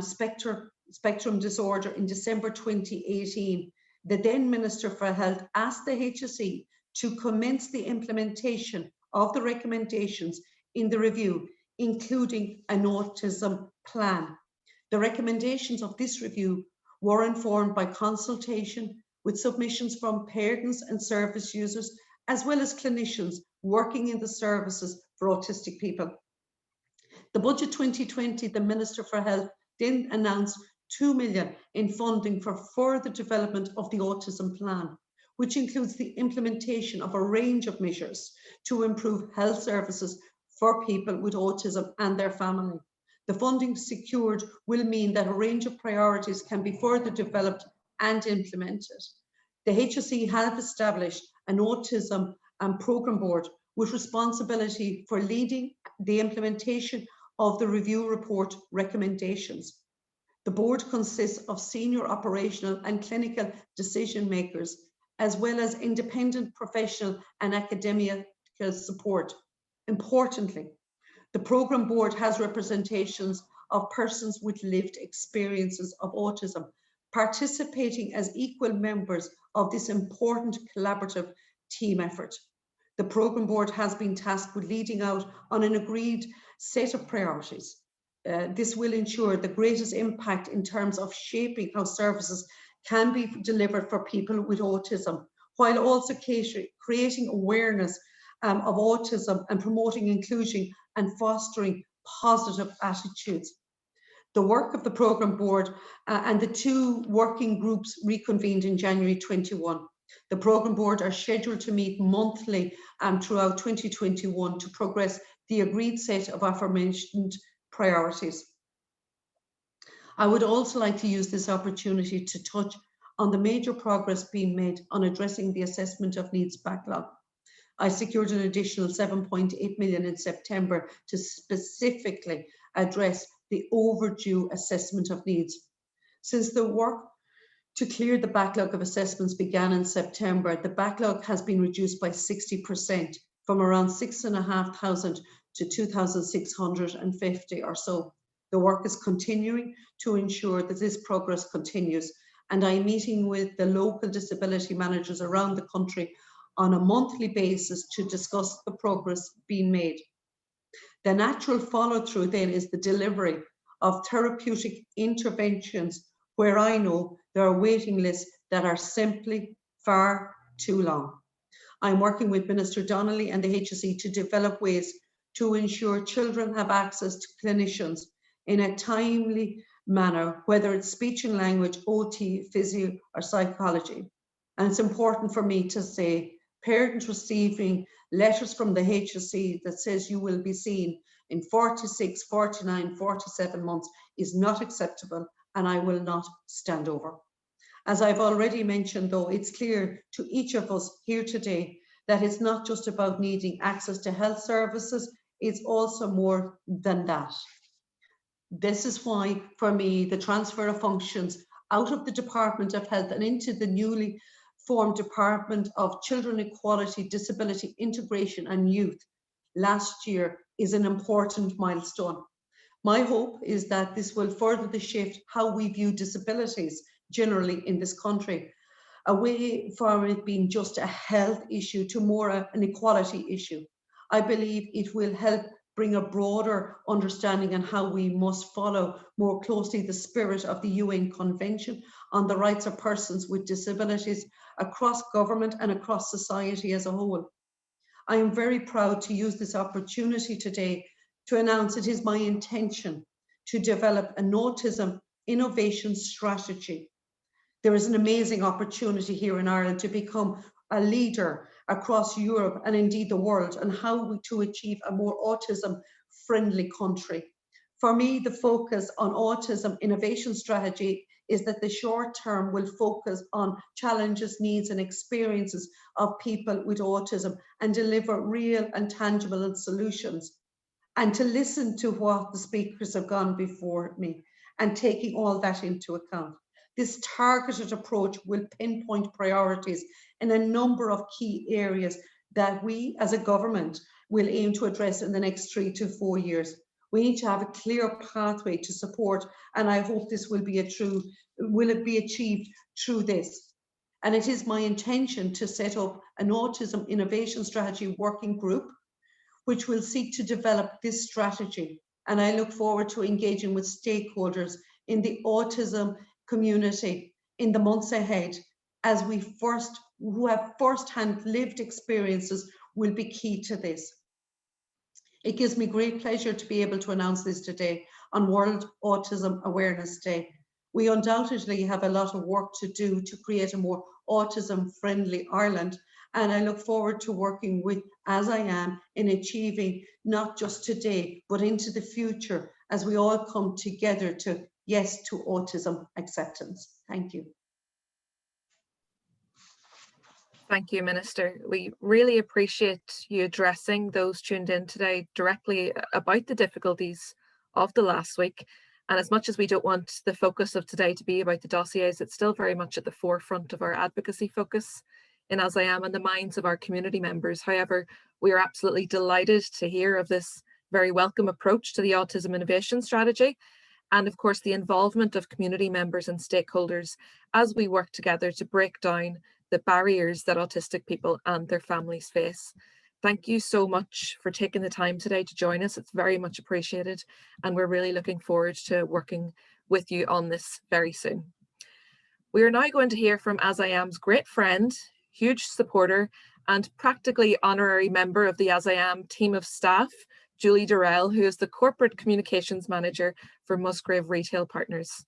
spectrum disorder in December 2018, the then Minister for Health asked the HSE to commence the implementation of the recommendations in the review, including an autism plan. The recommendations of this review were informed by consultation with submissions from parents and service users, as well as clinicians working in the services for autistic people. The budget 2020, the Minister for Health then announced 2 million in funding for further development of the autism plan, which includes the implementation of a range of measures to improve health services for people with autism and their family. The funding secured will mean that a range of priorities can be further developed and implemented. The HSE have established an autism programme board with responsibility for leading the implementation of the review report recommendations. The board consists of senior operational and clinical decision makers, as well as independent professional and academic support. Importantly, the programme board has representations of persons with lived experiences of autism, participating as equal members of this important collaborative team effort. The programme board has been tasked with leading out on an agreed set of priorities. This will ensure the greatest impact in terms of shaping how services can be delivered for people with autism, while also creating awareness of autism and promoting inclusion and fostering positive attitudes. The work of the programme board and the 2 working groups reconvened in January 21. The programme board are scheduled to meet monthly throughout 2021 to progress the agreed set of aforementioned priorities. I would also like to use this opportunity to touch on the major progress being made on addressing the assessment of needs backlog. I secured an additional 7.8 million in September to specifically address the overdue assessment of needs. Since the work to clear the backlog of assessments began in September, the backlog has been reduced by 60%, from around 6,500 to 2,650 or so. The work is continuing to ensure that this progress continues, and I'm meeting with the local disability managers around the country on a monthly basis to discuss the progress being made. The natural follow-through then is the delivery of therapeutic interventions where I know there are waiting lists that are simply far too long. I'm working with Minister Donnelly and the HSE to develop ways to ensure children have access to clinicians in a timely manner, whether it's speech and language, OT, physio, or psychology. And it's important for me to say, parents receiving letters from the HSE that says you will be seen in 46, 49, 47 months is not acceptable, and I will not stand over. As I've already mentioned, though, it's clear to each of us here today that it's not just about needing access to health services, it's also more than that. This is why, for me, the transfer of functions out of the Department of Health and into the newly formed Department of Children Equality, Disability, Integration and Youth last year is an important milestone. My hope is that this will further the shift how we view disabilities generally in this country, away from it being just a health issue to more an equality issue. I believe it will help bring a broader understanding on how we must follow more closely the spirit of the UN Convention on the Rights of Persons with Disabilities across government and across society as a whole. I am very proud to use this opportunity today to announce it is my intention to develop an autism innovation strategy. There is an amazing opportunity here in Ireland to become a leader across Europe and indeed the world on how to achieve a more autism-friendly country. For me, the focus on autism innovation strategy is that the short term will focus on challenges, needs and experiences of people with autism and deliver real and tangible solutions. And to listen to what the speakers have gone before me and taking all that into account. This targeted approach will pinpoint priorities in a number of key areas that we as a government will aim to address in the next 3 to 4 years. We need to have a clear pathway to support, and I hope this will be achieved through this. And it is my intention to set up an autism innovation strategy working group, which will seek to develop this strategy. And I look forward to engaging with stakeholders in the autism community in the months ahead, as who have first-hand lived experiences will be key to this. It gives me great pleasure to be able to announce this today on World Autism Awareness Day. We undoubtedly have a lot of work to do to create a more autism-friendly Ireland, and I look forward to working with AsIAm in achieving not just today, but into the future as we all come together to yes to autism acceptance. Thank you. Thank you, Minister. We really appreciate you addressing those tuned in today directly about the difficulties of the last week. And as much as we don't want the focus of today to be about the dossiers, it's still very much at the forefront of our advocacy focus in AsIAm and the minds of our community members. However, we are absolutely delighted to hear of this very welcome approach to the Autism Innovation Strategy, and of course the involvement of community members and stakeholders as we work together to break down the barriers that autistic people and their families face. Thank you so much for taking the time today to join us. It's very much appreciated, and we're really looking forward to working with you on this very soon. We are now going to hear from AsIAM's great friend, huge supporter, and practically honorary member of the AsIAM team of staff, Julie Dorel, who is the Corporate Communications Manager for Musgrave Retail Partners.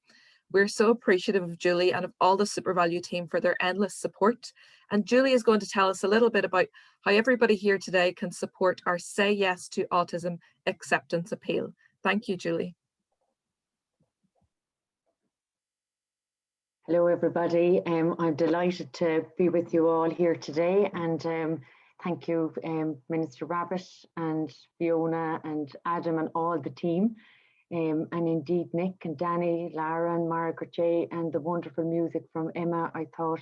We're so appreciative of Julie and of all the SuperValu team for their endless support. And Julie is going to tell us a little bit about how everybody here today can support our Say Yes to Autism Acceptance appeal. Thank you, Julie. Hello, everybody. I'm delighted to be with you all here today, and thank you, Minister Rabbitte and Fiona and Adam and all the team. And indeed Nic and Danni, Lara and Margaret J, and the wonderful music from Emma. I thought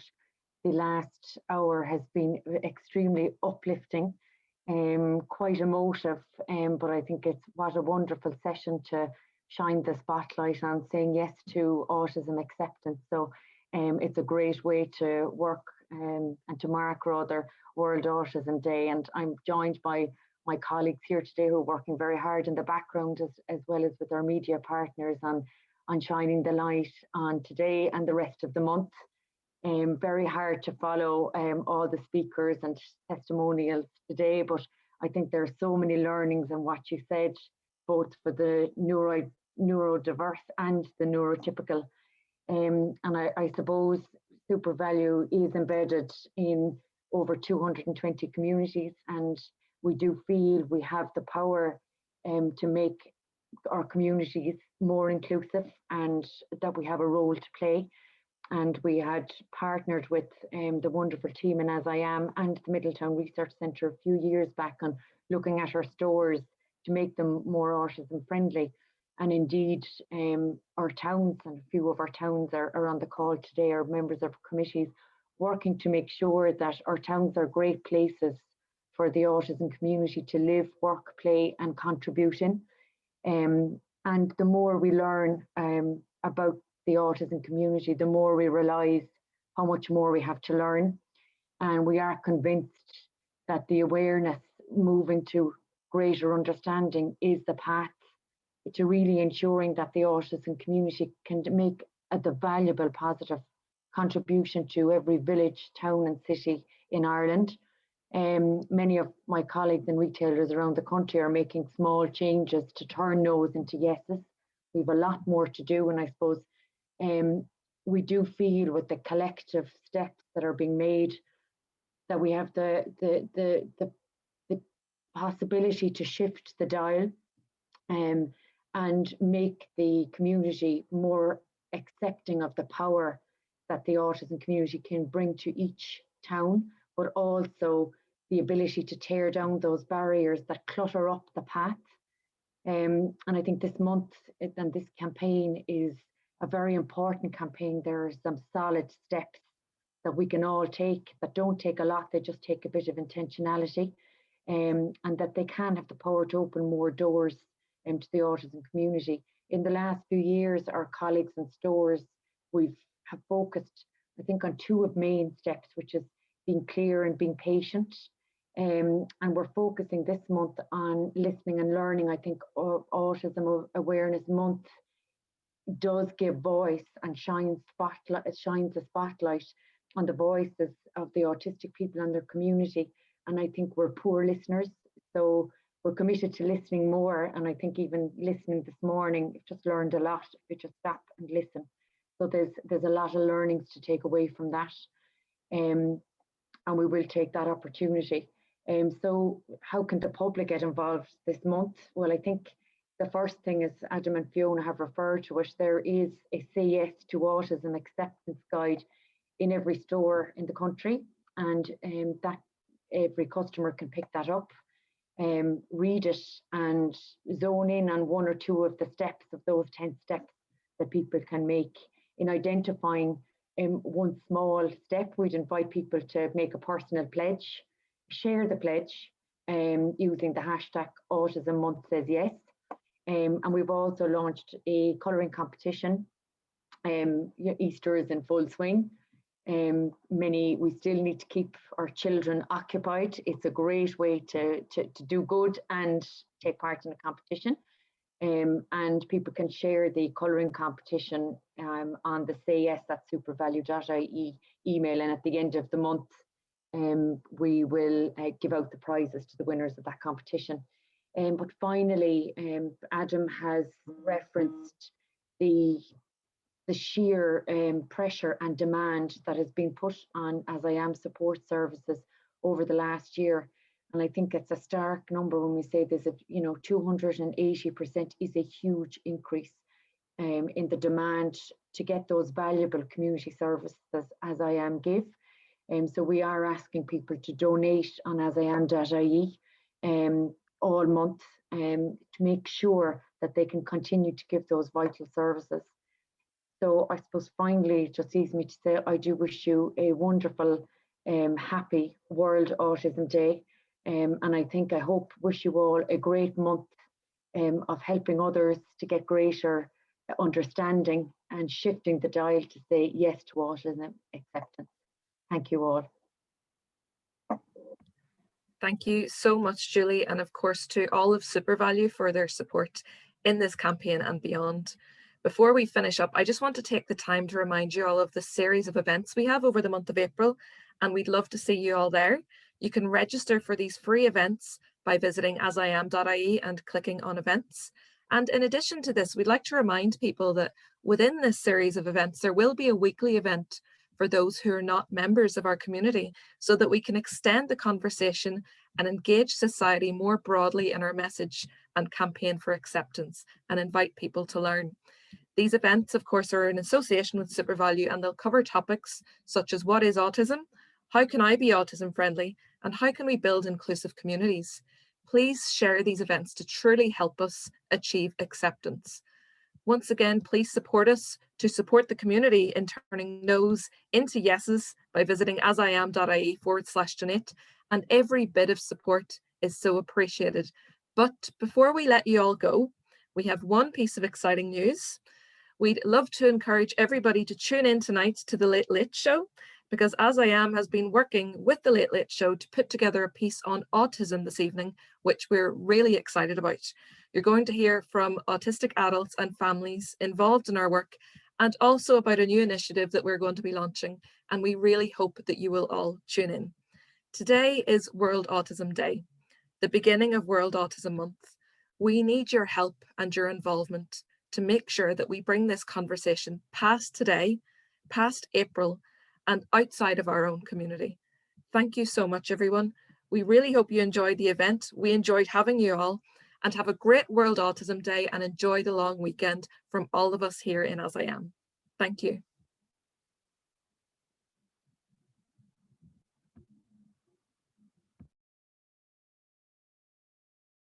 the last hour has been extremely uplifting, quite emotive, but I think it's what a wonderful session to shine the spotlight on saying yes to autism acceptance. So it's a great way to work and to mark rather World Autism Day. And I'm joined by my colleagues here today who are working very hard in the background as well as with our media partners on shining the light on today and the rest of the month. Very hard to follow all the speakers and testimonials today, but I think there are so many learnings in what you said, both for the neurodiverse and the neurotypical. And I suppose SuperValu is embedded in over 220 communities, and we do feel we have the power to make our communities more inclusive and that we have a role to play. And we had partnered with the wonderful team in AsIAM and the Middletown Research Centre a few years back on looking at our stores to make them more autism friendly. And indeed, our towns, and a few of our towns are on the call today, are members of committees, working to make sure that our towns are great places for the autism community to live, work, play and contribute in. And the more we learn about the autism community, the more we realise how much more we have to learn. And we are convinced that the awareness moving to greater understanding is the path to really ensuring that the autism community can make the valuable positive contribution to every village, town and city in Ireland. Many of my colleagues and retailers around the country are making small changes to turn no's into yeses. We have a lot more to do, and I suppose we do feel with the collective steps that are being made that we have the possibility to shift the dial and make the community more accepting of the power that the autism community can bring to each town, but also the ability to tear down those barriers that clutter up the path. And I think this month and this campaign is a very important campaign. There are some solid steps that we can all take that don't take a lot, they just take a bit of intentionality, and that they can have the power to open more doors to the autism community. In the last few years, our colleagues in stores, we have focused, I think, on two main steps, which is being clear and being patient. And we're focusing this month on listening and learning. I think Autism Awareness Month does give voice and shines a spotlight on the voices of the autistic people in their community. And I think we're poor listeners, so we're committed to listening more. And I think even listening this morning, I've just learned a lot if you just stop and listen. So there's a lot of learnings to take away from that, and we will take that opportunity. So how can the public get involved this month? Well, I think the first thing is, Adam and Fiona have referred to it, there is a Say Yes to Autism Acceptance guide in every store in the country, and that every customer can pick that up, read it and zone in on one or two of the steps of those 10 steps that people can make in identifying one small step. We'd invite people to make a personal pledge, share the pledge using the hashtag Autism Month Says Yes. And we've also launched a colouring competition. Easter is in full swing. We still need to keep our children occupied. It's a great way to do good and take part in a competition. And people can share the colouring competition on the sayyes@supervalu.ie email, and at the end of the month we will give out the prizes to the winners of that competition. But finally, Adam has referenced the sheer pressure and demand that has been put on AsIAm support services over the last year. And I think it's a stark number when we say there's 280% is a huge increase in the demand to get those valuable community services AsIAm give. So we are asking people to donate on asiam.ie all month to make sure that they can continue to give those vital services. So I suppose finally, it just leaves me to say I do wish you a wonderful, happy World Autism Day. And I wish you all a great month of helping others to get greater understanding and shifting the dial to say yes to autism acceptance. Thank you all. Thank you so much, Julie, and of course to all of SuperValu for their support in this campaign and beyond. Before we finish up, I just want to take the time to remind you all of the series of events we have over the month of April, and we'd love to see you all there. You can register for these free events by visiting asiam.ie and clicking on events. And in addition to this, we'd like to remind people that within this series of events, there will be a weekly event for those who are not members of our community, so that we can extend the conversation and engage society more broadly in our message and campaign for acceptance and invite people to learn. These events, of course, are in association with SuperValu, and they'll cover topics such as what is autism, how can I be autism friendly, and how can we build inclusive communities. Please share these events to truly help us achieve acceptance. Once again, please support us to support the community in turning no's into yeses by visiting asiam.ie/donate, and every bit of support is so appreciated. But before we let you all go, we have one piece of exciting news. We'd love to encourage everybody to tune in tonight to the Late Late Show, because AsIAm has been working with the Late Late Show to put together a piece on autism this evening, which we're really excited about. You're going to hear from autistic adults and families involved in our work, and also about a new initiative that we're going to be launching, and we really hope that you will all tune in. Today is World Autism Day, the beginning of World Autism Month. We need your help and your involvement to make sure that we bring this conversation past today, past April, and outside of our own community. Thank you so much, everyone. We really hope you enjoyed the event. We enjoyed having you all, and have a great World Autism Day and enjoy the long weekend from all of us here in AsIAm. Thank you.